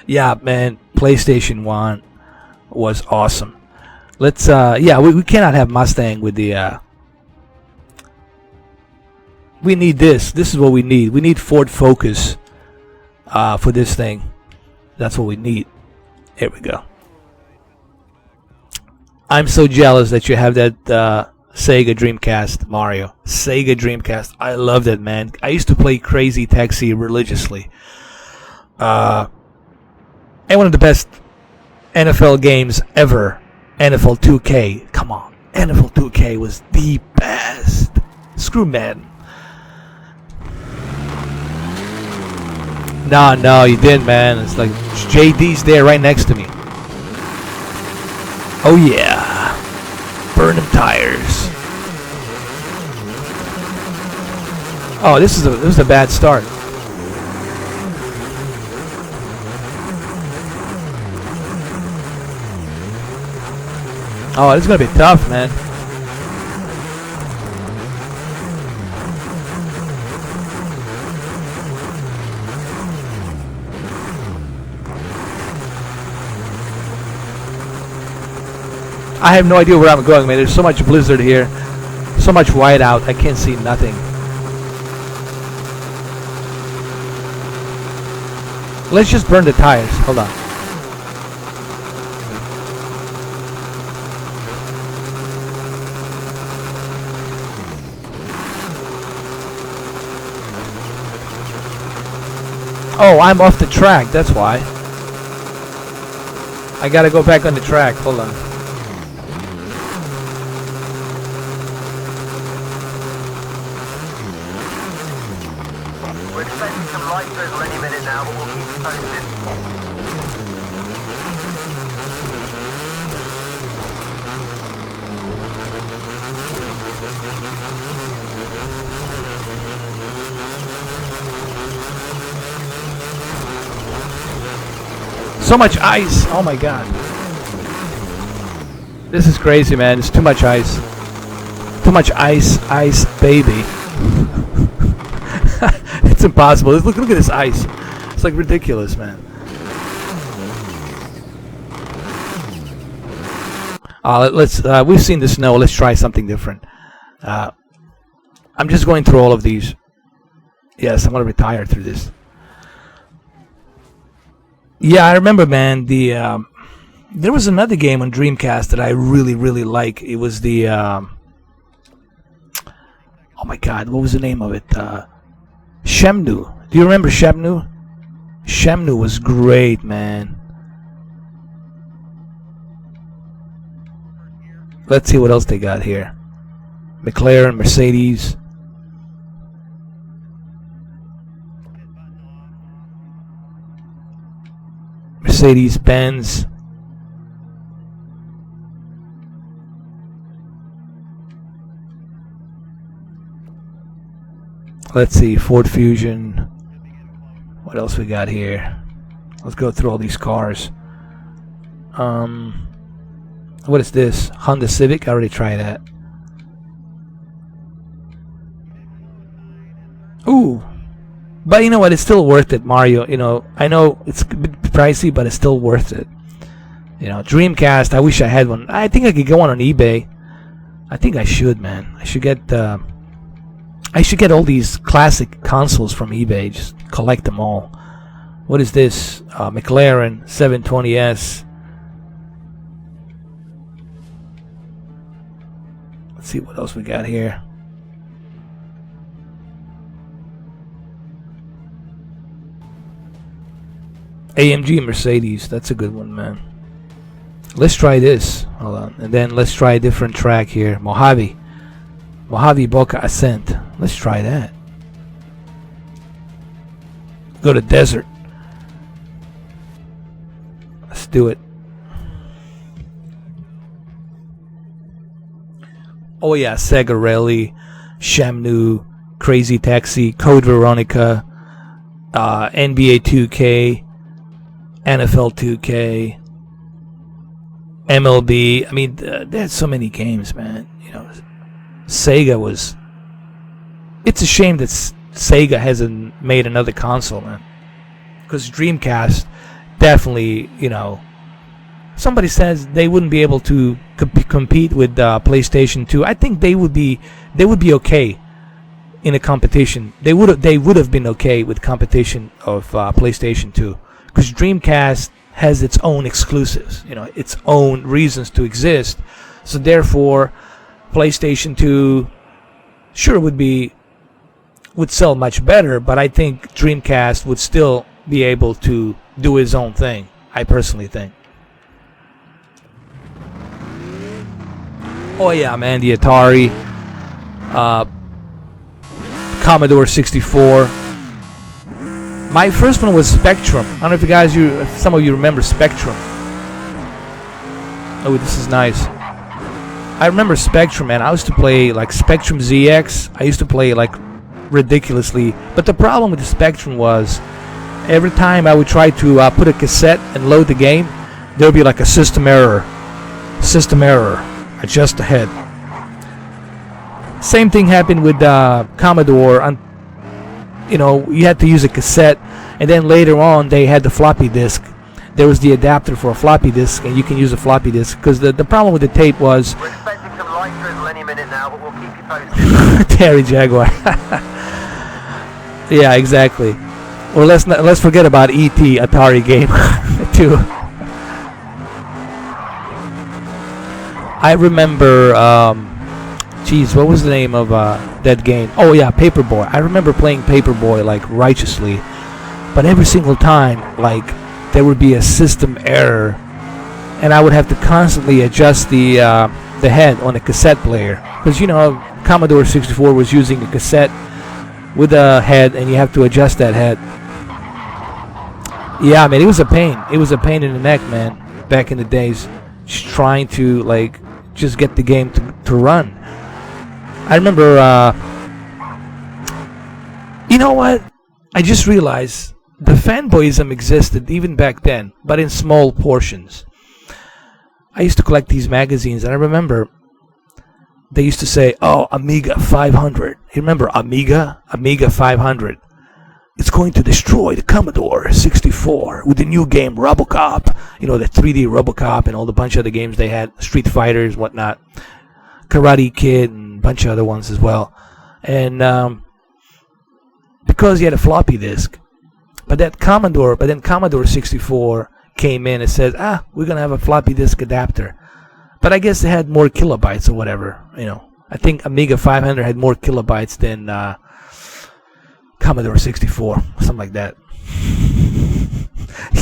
Yeah, man, PlayStation 1 was awesome. Let's we cannot have Mustang with the we need this. This is what we need. We need Ford Focus for this thing. That's what we need. Here we go. I'm so jealous that you have that Sega Dreamcast, Mario. Sega Dreamcast. I love that, man. I used to play Crazy Taxi religiously. And one of the best NFL games ever. NFL 2K. Come on. NFL 2K was the best. Screw Madden. No, you didn't, man. It's like JD's there right next to me. Oh, yeah. Burn them tires. Oh, this is a bad start. Oh, this is gonna be tough, man. I have no idea where I'm going, man. There's so much blizzard here. So much whiteout. I can't see nothing. Let's just burn the tires. Hold on. Oh, I'm off the track. That's why. I gotta go back on the track. Hold on. We're expecting some light drizzle any minute now, but we'll keep you posted. So much ice. Oh my god. This is crazy, man. It's too much ice. Too much ice, baby. It's impossible. Look at this ice. It's like ridiculous, man. We've seen the snow. Let's try something different. I'm just going through all of these. Yes, I'm gonna retire through this. Yeah, I remember, man. There was another game on Dreamcast that I really like. It was the oh my god, what was the name of it? Shenmue. Do you remember Shenmue? Shenmue was great, man. Let's see what else they got here. McLaren, Mercedes. Mercedes-Benz. Let's see, Ford Fusion. What else we got here? Let's go through all these cars. What is this? Honda Civic? I already tried that. Ooh. But you know what? It's still worth it, Mario. You know, I know it's a bit pricey, but it's still worth it. You know, Dreamcast. I wish I had one. I think I could go on eBay. I think I should, man. I should get all these classic consoles from eBay. Just collect them all. What is this? McLaren 720S. Let's see what else we got here. AMG Mercedes, that's a good one, man. Let's try this. Hold on. And then let's try a different track here. Mojave Boca Ascent. Let's try that. Go to desert. Let's do it. Oh yeah, Sega Rally, Shenmue, Crazy Taxi, Code Veronica, NBA 2K, NFL 2K, MLB. I mean, there's so many games, man. You know, Sega was. It's a shame that Sega hasn't made another console, man. Because Dreamcast definitely, you know. Somebody says they wouldn't be able to compete with PlayStation 2. I think they would be okay in a competition. They would have been okay with competition of PlayStation 2, because Dreamcast has its own exclusives, you know, its own reasons to exist. So therefore, PlayStation 2 sure would sell much better, but I think Dreamcast would still be able to do its own thing. I personally think. Oh yeah, man, the Atari, Commodore 64. My first one was Spectrum. I don't know if you guys, some of you remember Spectrum. Oh, this is nice. I remember Spectrum, man. I used to play like Spectrum ZX. I used to play like ridiculously. But the problem with the Spectrum was, every time I would try to put a cassette and load the game, there would be like a system error. System error. Adjust ahead. Same thing happened with Commodore. You know, you had to use a cassette, and then later on they had the floppy disk. There was the adapter for a floppy disk, and you can use a floppy disk, because the problem with the tape was. We're expecting some light drizzle any minute now, but we'll keep you posted. Terry Jaguar. Yeah, exactly. Or let's forget about E.T. Atari game too. I remember, geez, what was the name of that game? Oh yeah, Paperboy. I remember playing Paperboy like righteously. but every single time, like, there would be a system error, and I would have to constantly adjust the head on a cassette player, because Commodore 64 was using a cassette with a head, and you have to adjust that head. Yeah, man, it was a pain. It was a pain in the neck, man, back in the days, just trying to, like, just get the game to run. I remember, you know what? I just realized the fanboyism existed even back then, but in small portions. I used to collect these magazines, and I remember they used to say, "Oh, Amiga 500." You remember Amiga? Amiga 500. It's going to destroy the Commodore 64 with the new game RoboCop. The 3D RoboCop and all the bunch of other games they had, Street Fighters, whatnot, Karate Kid, and a bunch of other ones as well. And because you had a floppy disk, but then Commodore 64 came in and said, we're going to have a floppy disk adapter. But I guess they had more kilobytes or whatever. I think Amiga 500 had more kilobytes than Commodore 64, something like that.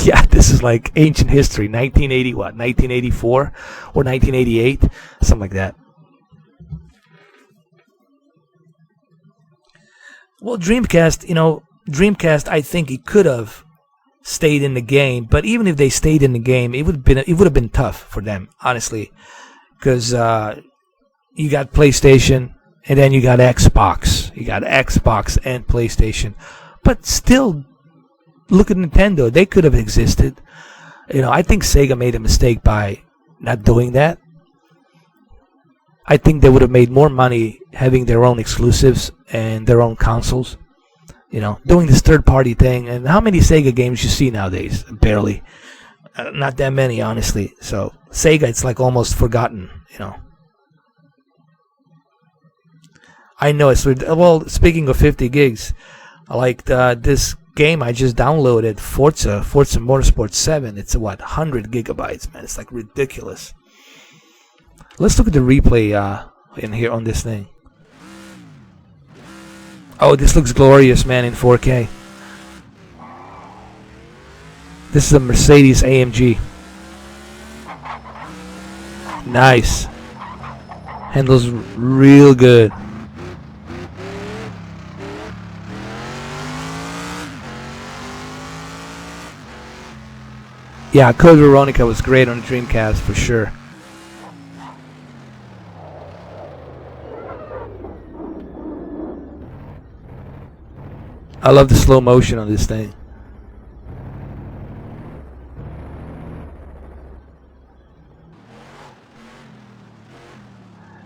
Yeah, this is like ancient history. 1980 what? 1984 or 1988, something like that. Well, Dreamcast, I think it could have stayed in the game, but even if they stayed in the game, it would have been tough for them, honestly, because you got PlayStation and then you got Xbox. You got Xbox and PlayStation, but still, look at Nintendo. They could have existed. I think Sega made a mistake by not doing that. I think they would have made more money having their own exclusives and their own consoles. Doing this third-party thing. And how many Sega games you see nowadays? Barely. Not that many, honestly. So Sega, it's like almost forgotten. I know it's well. Speaking of 50 gigs, I like this game I just downloaded, Forza Motorsport 7. It's 100 gigabytes, man. It's like ridiculous. Let's look at the replay in here on this thing. Oh, this looks glorious, man, in 4K. This is a Mercedes AMG. Nice. Handles real good. Yeah, Code Veronica was great on the Dreamcast for sure. I love the slow motion on this thing.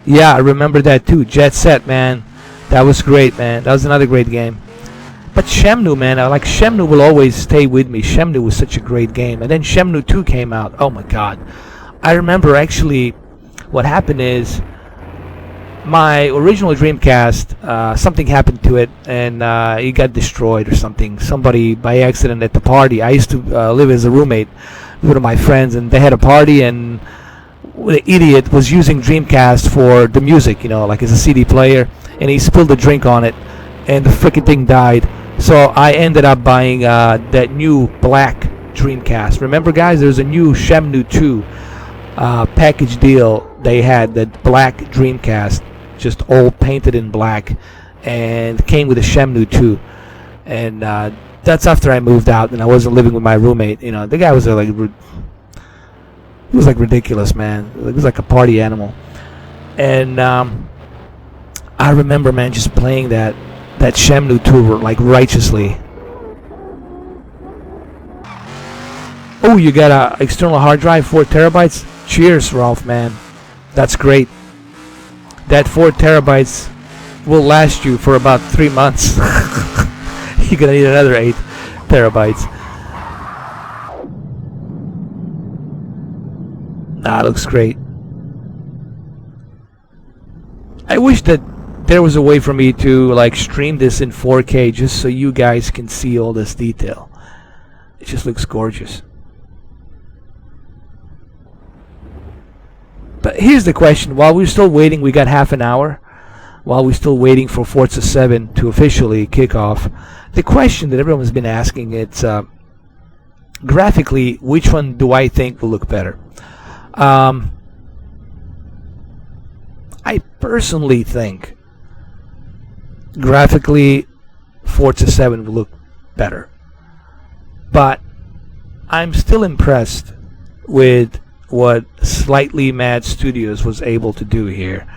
Yeah, I remember that too. Jet Set, man. That was great, man. That was another great game. But Shenmue, man, Shenmue will always stay with me. Shenmue was such a great game. And then Shenmue 2 came out. Oh my god. I remember actually what happened is my original Dreamcast, something happened to it and it got destroyed or something. Somebody by accident at the party. I used to live as a roommate with one of my friends, and they had a party, and the idiot was using Dreamcast for the music, like as a CD player, and he spilled a drink on it, and the freaking thing died. So I ended up buying that new black Dreamcast. Remember, guys, there's a new Shenmue 2 package deal. They had that black Dreamcast, just all painted in black, and came with a Shenmue 2. And that's after I moved out and I wasn't living with my roommate. The guy was like, he was like ridiculous, man. He was like a party animal. And I remember, man, just playing that Shenmue 2 like righteously. Oh, you got a external hard drive, 4 terabytes? Cheers, Ralph, man. That's great. That 4 terabytes will last you for about 3 months. You're gonna need another 8 terabytes. It looks great. I wish that there was a way for me to like stream this in 4K just so you guys can see all this detail. It just looks gorgeous. But here's the question. While we're still waiting, we got half an hour. while we're still waiting for Forza 7 to officially kick off, the question that everyone's been asking, it's graphically, which one do I think will look better? I personally think graphically Forza 7 will look better, but I'm still impressed with what Slightly Mad Studios was able to do here.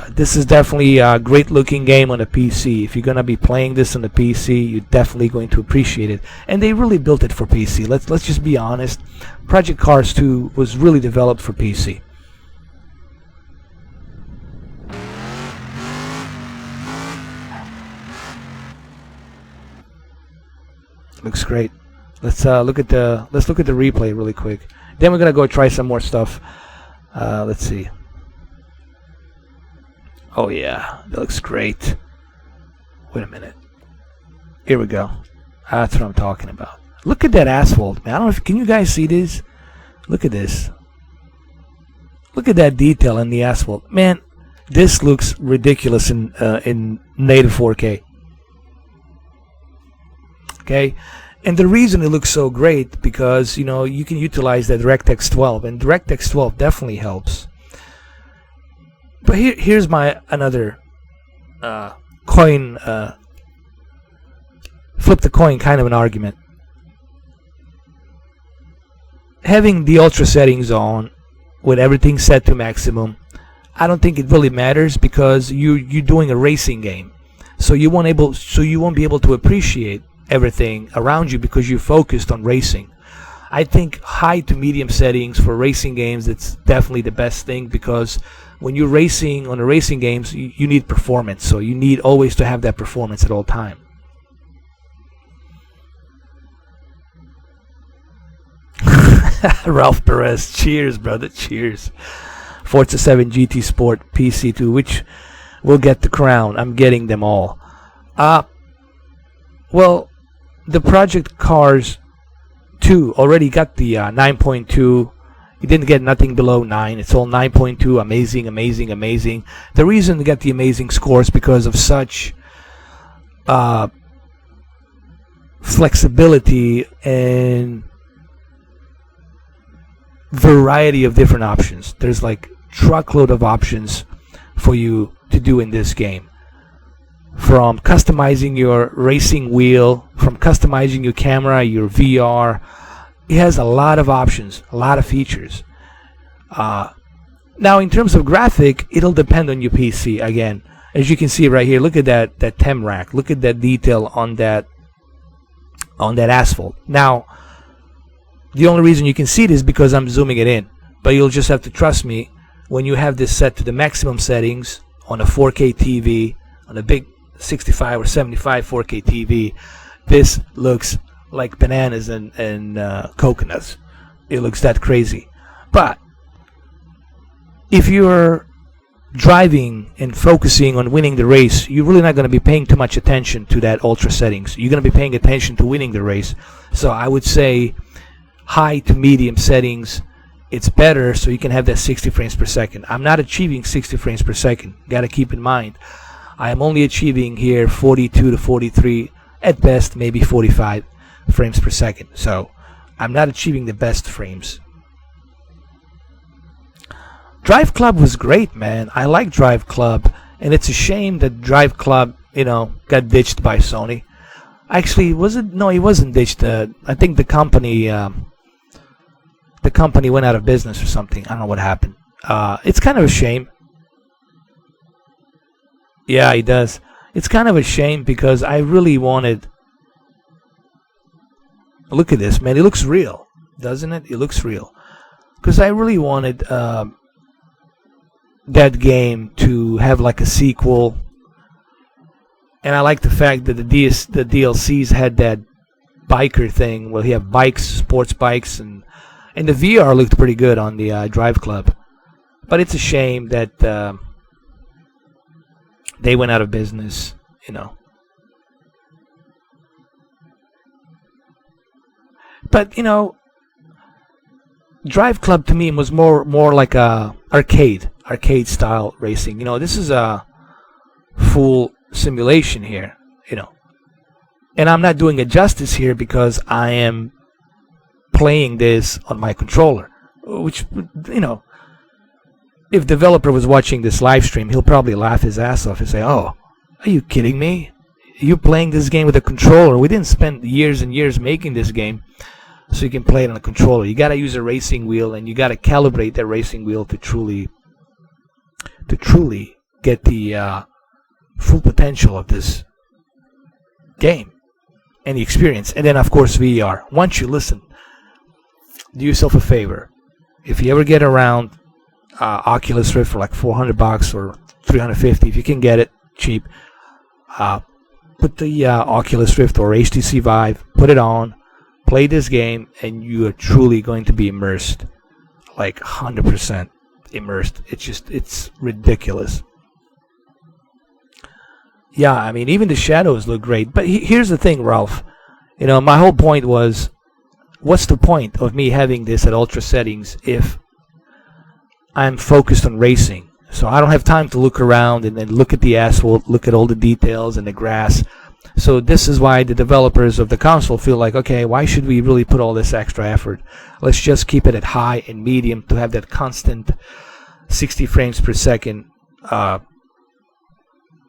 This is definitely a great looking game on a PC. If you're gonna be playing this on the PC, you're definitely going to appreciate it. And they really built it for PC. Let's just be honest. Project Cars 2 was really developed for PC. Looks great. Let's look at the replay really quick. Then we're gonna go try some more stuff. Let's see. Oh yeah, that looks great. Wait a minute. Here we go. That's what I'm talking about. Look at that asphalt, man. I don't know if can you guys see this? Look at this. Look at that detail in the asphalt, man. This looks ridiculous in native 4K. Okay, and the reason it looks so great because you can utilize that DirectX 12, and DirectX 12 definitely helps. But here's my another coin, flip the coin kind of an argument. Having the ultra settings on with everything set to maximum, I don't think it really matters because you're doing a racing game, so you won't be able to appreciate everything around you because you're focused on racing. I think high to medium settings for racing games, it's definitely the best thing because when you're racing on the racing games, you need performance, so you need always to have that performance at all time. Ralph Perez, cheers, brother, cheers. Forza 7 GT Sport PC2, which will get the crown. I'm getting them all. Well, the Project Cars 2 already got the 9.2. You didn't get nothing below 9. It's all 9.2. Amazing, amazing, amazing. The reason they got the amazing scores because of such flexibility and variety of different options. There's like truckload of options for you to do in this game. From customizing your racing wheel, from customizing your camera, your VR. It has a lot of options, a lot of features. Now, in terms of graphic, it'll depend on your PC. Again, as you can see right here, look at that TEM rack. Look at that detail on that asphalt. Now, the only reason you can see it is because I'm zooming it in. But you'll just have to trust me when you have this set to the maximum settings on a 4K TV, on a big 65 or 75 4K TV, this looks like bananas and coconuts. It looks that crazy. But if you're driving and focusing on winning the race, you're really not going to be paying too much attention to that ultra settings. You're going to be paying attention to winning the race. So I would say high to medium settings, it's better so you can have that 60 frames per second. I'm not achieving 60 frames per second. Got to keep in mind. I am only achieving here 42 to 43, at best maybe 45 frames per second. So I'm not achieving the best frames. Drive Club was great, man. I like Drive Club, and it's a shame that Drive Club, got ditched by Sony. Actually, was it? No, it wasn't ditched. I think the company went out of business or something. I don't know what happened. It's kind of a shame. Yeah, he does. It's kind of a shame because I really wanted... Look at this, man. It looks real, doesn't it? It looks real. Because I really wanted that game to have like a sequel. And I like the fact that the DLCs had that biker thing. Well, you have bikes, sports bikes, and the VR looked pretty good on the Drive Club. But it's a shame that... they went out of business, But, Drive Club to me was more like a arcade style racing. This is full simulation here, And I'm not doing it justice here because I am playing this on my controller, which, if developer was watching this live stream, he'll probably laugh his ass off and say, "Oh, are you kidding me? You're playing this game with a controller. We didn't spend years and years making this game so you can play it on a controller. You got to use a racing wheel, and you got to calibrate that racing wheel to truly get the full potential of this game and the experience." And then, of course, VR. Once you listen, do yourself a favor. If you ever get around Oculus Rift for like $400 or $350, if you can get it cheap, put the Oculus Rift or HTC Vive, put it on, play this game, and you are truly going to be immersed, like 100% immersed. It's ridiculous. Yeah, I mean, even the shadows look great. But here's the thing, Ralph. My whole point was, what's the point of me having this at ultra settings if I'm focused on racing? So I don't have time to look around and then look at the asphalt, look at all the details and the grass. So this is why the developers of the console feel like, okay, why should we really put all this extra effort? Let's just keep it at high and medium to have that constant 60 frames per second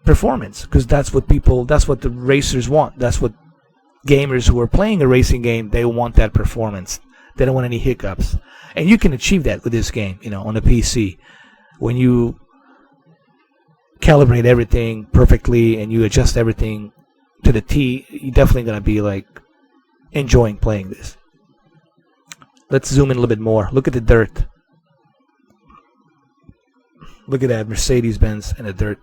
performance, because that's what the racers want. That's what gamers who are playing a racing game, they want that performance. They don't want any hiccups. And you can achieve that with this game, on a PC. When you calibrate everything perfectly and you adjust everything to the T, you're definitely going to be like enjoying playing this. Let's zoom in a little bit more. Look at the dirt. Look at that Mercedes-Benz and the dirt.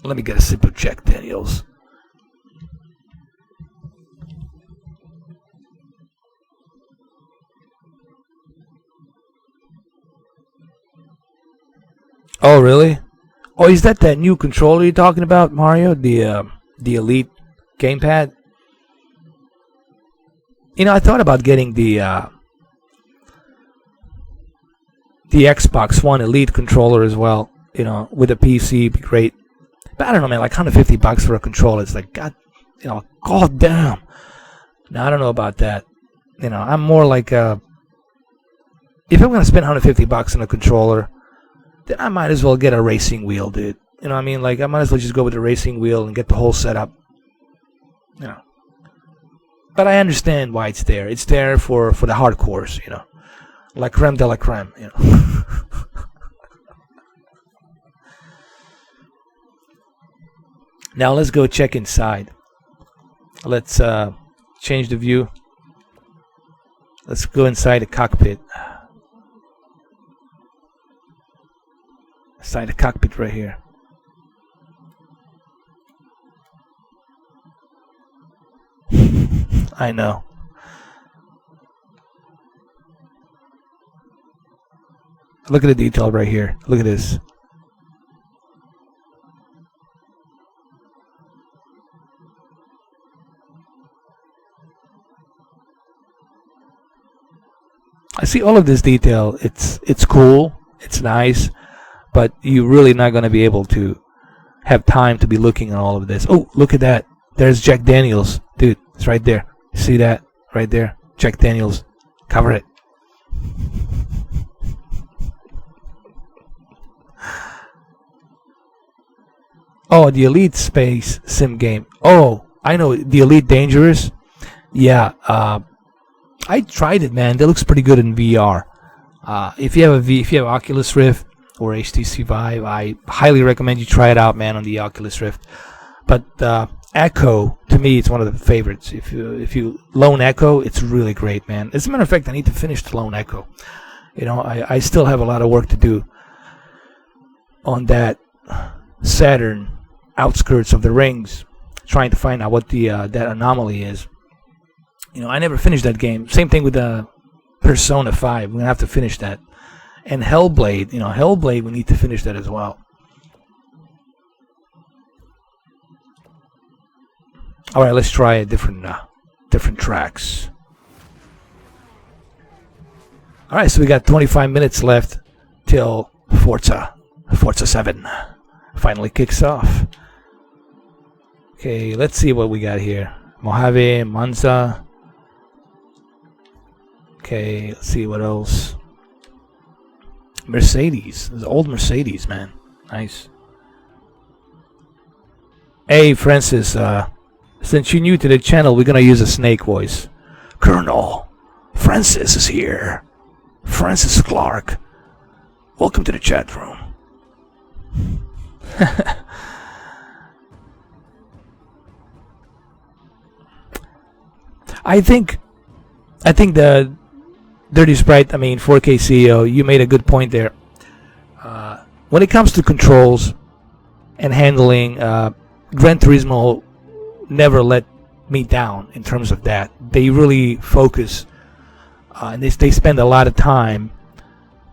Let me get a sip of Jack Daniels. Oh, really? Oh, is that new controller you're talking about, Mario? The Elite gamepad? I thought about getting the Xbox One Elite controller as well. With a PC, it'd be great. But I don't know, man. Like $150 for a controller. It's like, God damn. No, I don't know about that. I'm more like if I'm gonna spend $150 on a controller, then I might as well get a racing wheel, dude. You know what I mean? Like, I might as well just go with the racing wheel and get the whole setup. But I understand why it's there. It's there for the hardcores, La creme de la creme, Now let's go check inside. Let's change the view. Let's go inside the cockpit. Inside the cockpit right here. I know. Look at the detail right here. Look at this. I see all of this detail. It's cool. It's nice. But you're really not going to be able to have time to be looking at all of this. Oh, look at that. There's Jack Daniels. Dude, it's right there. See that? Right there. Jack Daniels. Cover it. Oh, the Elite Space Sim game. Oh, I know. The Elite Dangerous. Yeah. I tried it, man. That looks pretty good in VR. If you have Oculus Rift or HTC Vive, I highly recommend you try it out, man, on the Oculus Rift. But Echo, to me, it's one of the favorites. If you Lone Echo, it's really great, man. As a matter of fact, I need to finish the Lone Echo. I still have a lot of work to do on that Saturn outskirts of the rings, trying to find out what the that anomaly is. I never finished that game. Same thing with Persona 5. We're going to have to finish that. And Hellblade, Hellblade, we need to finish that as well. All right, let's try a different tracks. All right, so we got 25 minutes left till Forza 7. finally kicks off. Okay, let's see what we got here. Mojave, Monza. Okay, let's see what else. Mercedes. This old Mercedes, man. Nice. Hey, Francis. Since you're new to the channel, we're gonna use a snake voice. Colonel, Francis is here. Francis Clark. Welcome to the chat room. I think the Dirty Sprite, 4K CEO, you made a good point there. When it comes to controls and handling, Gran Turismo never let me down in terms of that. They really focus, and they spend a lot of time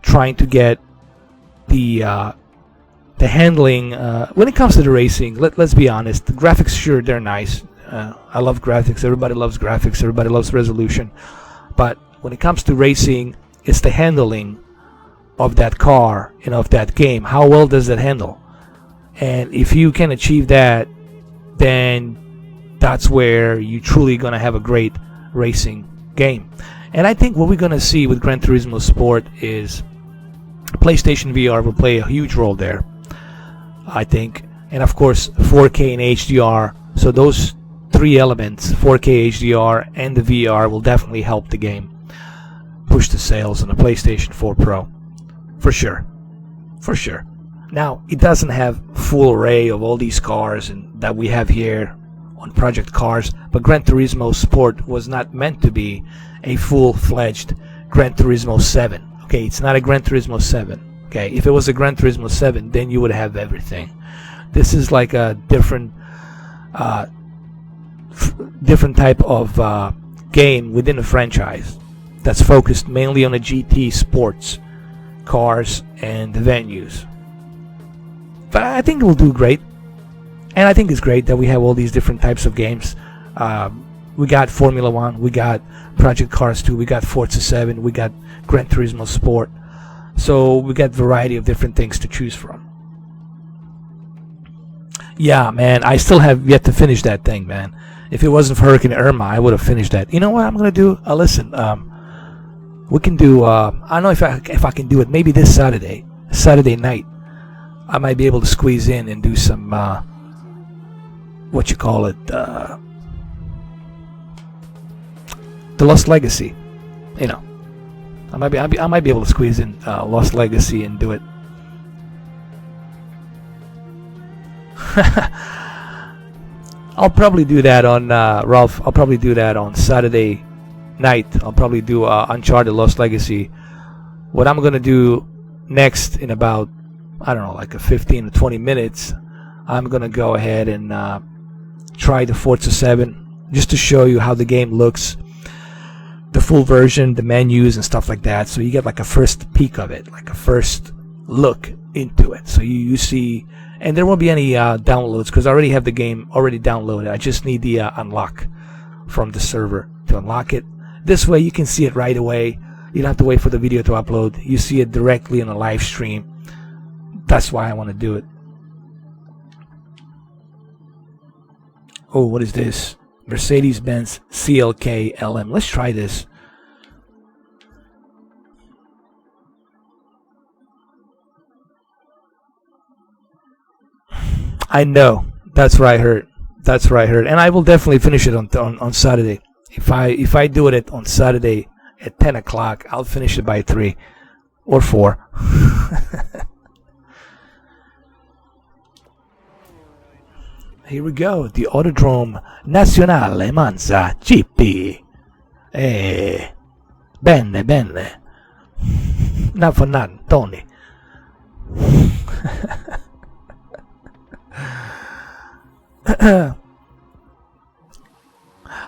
trying to get the handling. When it comes to the racing, let's be honest, the graphics, sure, they're nice. I love graphics. Everybody loves graphics. Everybody loves resolution. But when it comes to racing, it's the handling of that car and of that game. How well does that handle? And if you can achieve that, then that's where you're truly going to have a great racing game. And I think what we're going to see with Gran Turismo Sport is PlayStation VR will play a huge role there, I think. And of course, 4K and HDR. So those three elements, 4K, HDR, and the VR, will definitely help the game push the sales on the PlayStation 4 Pro. For sure. For sure. Now, it doesn't have full array of all these cars that we have here on Project Cars, but Gran Turismo Sport was not meant to be a full-fledged Gran Turismo 7. Okay, it's not a Gran Turismo 7. Okay, if it was a Gran Turismo 7, then you would have everything. This is like a different type of game within the franchise that's focused mainly on the GT sports cars and the venues. But I think it will do great, and I think it's great that we have all these different types of games. We got Formula 1, we got Project Cars 2, we got Forza 7, we got Gran Turismo Sport. So we got variety of different things to choose from. Yeah, man, I still have yet to finish that thing, man. If it wasn't for Hurricane Irma, I would have finished that. You know what I'm gonna do? Listen, we can do. I don't know if I can do it. Maybe this Saturday night, I might be able to squeeze in and do some what you call it, the Lost Legacy. You know, I might be able to squeeze in Lost Legacy and do it. I'll probably do that on Ralph. I'll probably do that on Saturday night. I'll probably do Uncharted Lost Legacy. What I'm gonna do next, in about, I don't know, like a 15 to 20 minutes, I'm gonna go ahead and try the Forza 7 just to show you how the game looks, the full version, the menus and stuff like that, so you get like a first peek of it, like a first look into it. So you see, and there won't be any downloads because I already have the game already downloaded. I just need the unlock from the server to unlock it. This way you can see it right away. You don't have to wait for the video to upload. You see it directly in a live stream. That's why I want to do it. Oh, what is this? Mercedes-Benz CLK LM. Let's try this. I know. That's what I heard. That's what I heard. And I will definitely finish it on Saturday. If I do it on Saturday at 10 o'clock, I'll finish it by 3 or 4. Here we go. The Autodrome Nazionale Monza GP. Bene. Not for nothing, Tony.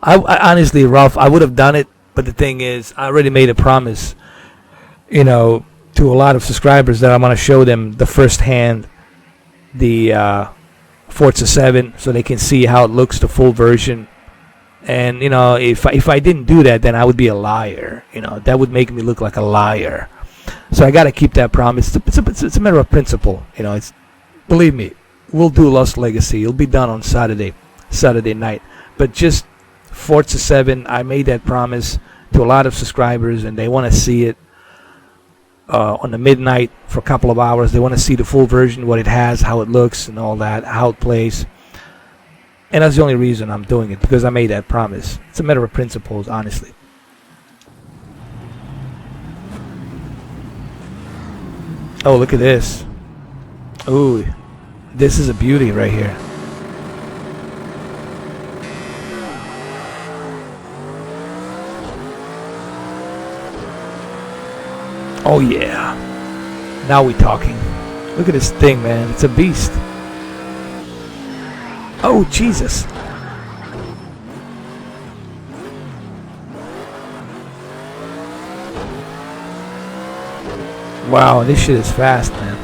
I honestly, Ralph, I would have done it, but the thing is, I already made a promise, to a lot of subscribers that I'm going to show them the first hand, the Forza 7, so they can see how it looks, the full version. And if I didn't do that, then I would be a liar. That would make me look like a liar. So I got to keep that promise. It's a matter of principle. Believe me, we'll do Lost Legacy. It'll be done on Saturday night. But just Forza 7, I made that promise to a lot of subscribers, and they want to see it on the midnight for a couple of hours. They want to see the full version, what it has, how it looks, and all that, how it plays. And that's the only reason I'm doing it, because I made that promise. It's a matter of principles, honestly. Oh, look at this. Ooh, this is a beauty right here. Oh yeah. Now we're talking. Look at this thing, man. It's a beast. Oh, Jesus. Wow, this shit is fast, man.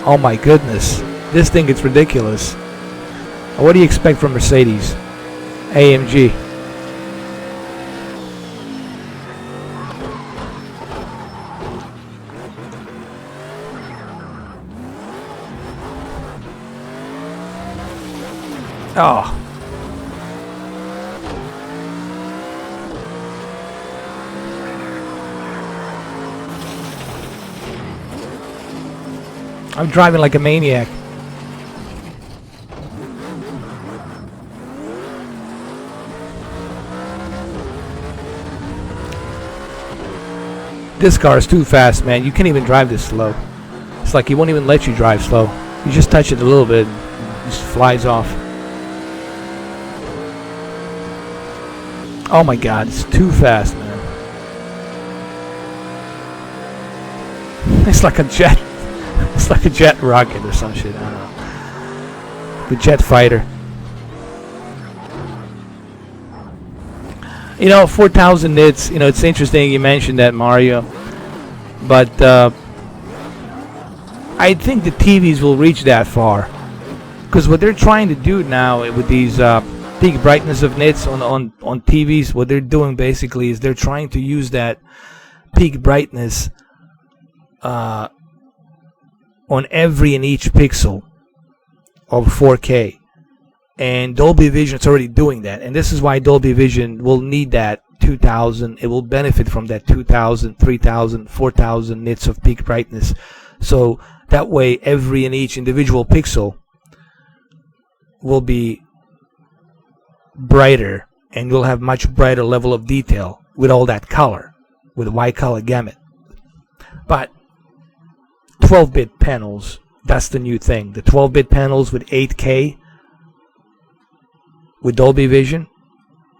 Oh my goodness. This thing is ridiculous. What do you expect from Mercedes? AMG. Oh. I'm driving like a maniac. This car is too fast, man. You can't even drive this slow. It's like he won't even let you drive slow. You just touch it a little bit, it just flies off. Oh my god, it's too fast, man. It's like a jet. It's like a jet rocket or some shit. I don't know. The jet fighter. You know, 4,000 nits. You know, it's interesting you mentioned that, Mario. But I think the TVs will reach that far, because what they're trying to do now with these peak brightness of nits on TVs, what they're doing basically is they're trying to use that peak brightness on every and each pixel of 4K, and Dolby Vision is already doing that, and this is why Dolby Vision will need that 2000. It will benefit from that 2000, 3000, 4000 nits of peak brightness, so that way every and each individual pixel will be brighter, and you'll have much brighter level of detail with all that color, with a wide color gamut. But 12-bit panels, that's the new thing. The 12-bit panels with 8K with Dolby Vision,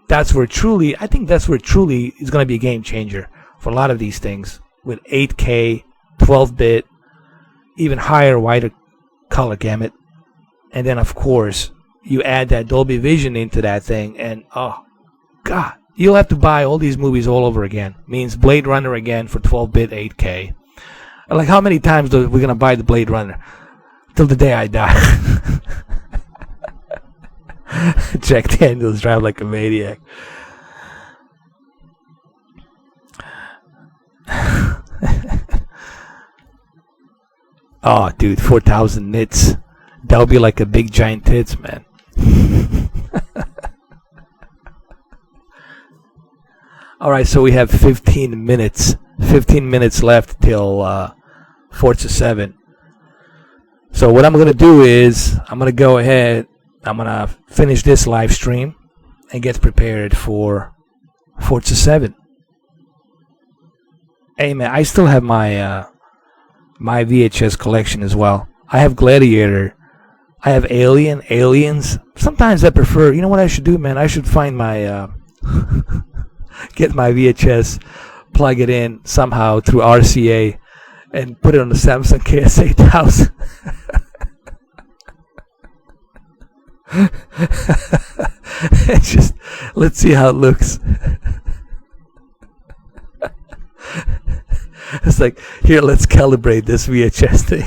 that's where truly, I think that's where truly is going to be a game changer for a lot of these things. With 8K, 12-bit, even higher, wider color gamut. And then, of course, you add that Dolby Vision into that thing, and oh, God, you'll have to buy all these movies all over again. Means Blade Runner again for 12-bit 8K. Like, how many times are we going to buy the Blade Runner? Till the day I die. Jack Daniels drive like a maniac. Oh, dude, 4,000 nits. That would be like a big giant tits, man. Alright, so we have 15 minutes. 15 minutes left till Forza 7. So what I'm going to do is, I'm going to go ahead, I'm going to finish this live stream and get prepared for Forza 7. Hey man, I still have my my VHS collection as well. I have Gladiator. I have Aliens. Sometimes I prefer, you know what I should do, man? I should find my, get my VHS, plug it in somehow through RCA, and put it on the Samsung KS8000. Just, let's see how it looks. It's like, here, let's calibrate this VHS thing.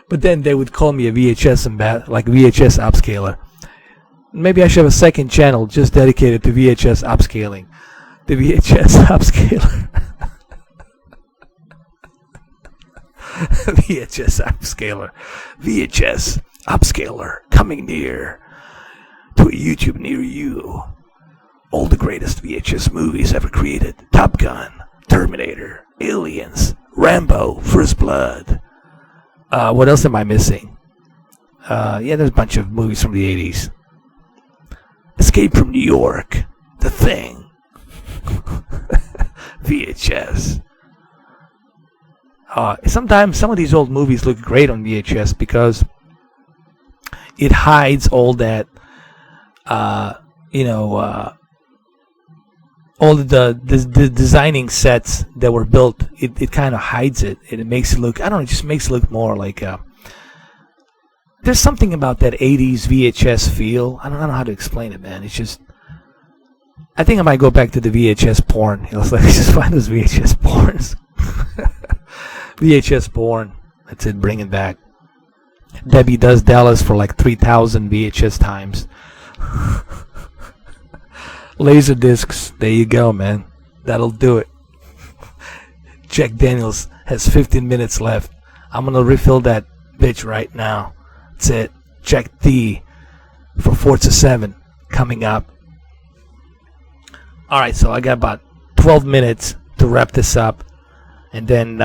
But then they would call me a VHS like VHS upscaler. Maybe I should have a second channel just dedicated to VHS upscaling. The VHS upscaler. VHS upscaler. VHS upscaler coming near to a YouTube near you. All the greatest VHS movies ever created. Top Gun, Terminator, Aliens, Rambo, First Blood. What else am I missing? Yeah, there's a bunch of movies from the 80s. Escape from New York. The Thing. VHS. Sometimes some of these old movies look great on VHS because it hides all that, all the designing sets that were built. It kind of hides it, and it makes it look, I don't know, it just makes it look more like, there's something about that 80s VHS feel. I don't know how to explain it, man. It's just, I think I might go back to the VHS porn. Let's just find those VHS porns. VHS porn. That's it, bring it back. Debbie Does Dallas for like 3,000 VHS times. Laser discs. There you go, man. That'll do it. Jack Daniels has 15 minutes left. I'm going to refill that bitch right now. That's it. Jack D for Forza 7 coming up. Alright, so I got about 12 minutes to wrap this up. And then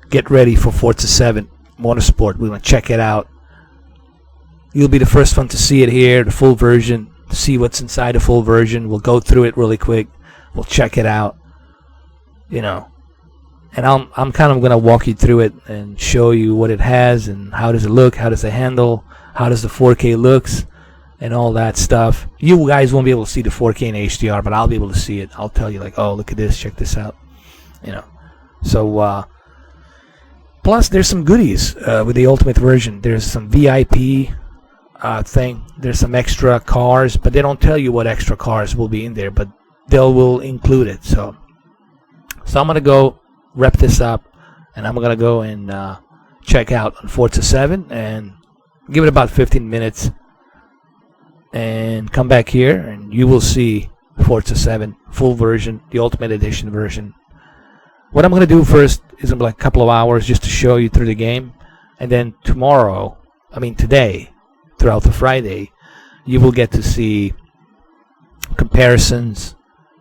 get ready for Forza 7 Motorsport. We're going to check it out. You'll be the first one to see it here, the full version. See what's inside the full version. We'll go through it really quick. We'll check it out. And I'm kind of going to walk you through it and show you what it has and how does it look, how does it handle, how does the 4K looks, and all that stuff. You guys won't be able to see the 4K and HDR, but I'll be able to see it. I'll tell you, like, oh, look at this, check this out. So, plus there's some goodies with the Ultimate version. There's some VIP thing. There's some extra cars, but they don't tell you what extra cars will be in there, but they will include it. So I'm going to go wrap this up, and I'm going to go and check out on Forza 7 and give it about 15 minutes and come back here, and you will see Forza 7 full version, the Ultimate Edition version. What I'm going to do first is like a couple of hours just to show you through the game, and then today, throughout the Friday, you will get to see comparisons,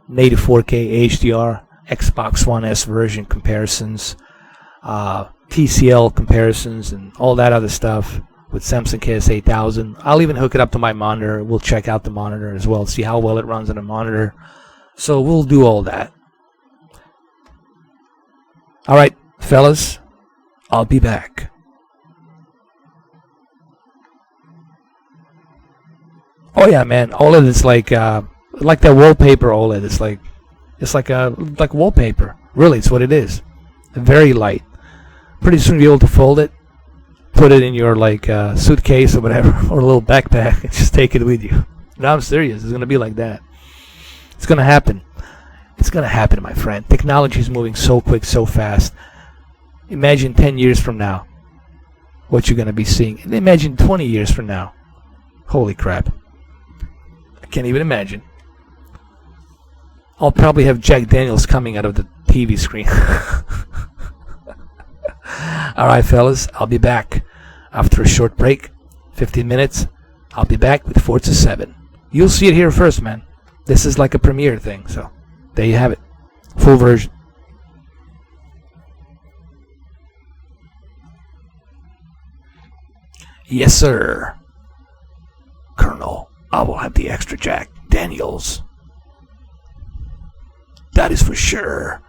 native 4K HDR, Xbox One S version comparisons, TCL comparisons, and all that other stuff with Samsung KS8000. I'll even hook it up to my monitor. We'll check out the monitor as well, see how well it runs on the monitor. So we'll do all that. All right, fellas, I'll be back. Oh yeah, man, OLED is like that wallpaper OLED. It's like wallpaper. Really, it's what it is. Very light. Pretty soon you'll be able to fold it, put it in your suitcase or whatever, or a little backpack, and just take it with you. No, I'm serious. It's gonna be like that. It's gonna happen. It's gonna happen, my friend. Technology is moving so quick, so fast. Imagine 10 years from now what you're gonna be seeing. And imagine 20 years from now. Holy crap. I can't even imagine. I'll probably have Jack Daniels coming out of the TV screen. Alright, fellas, I'll be back after a short break. 15 minutes. I'll be back with Forza 7. You'll see it here first, man. This is like a premiere thing, so there you have it. Full version. Yes, sir. Colonel, I will have the extra Jack Daniels. That is for sure.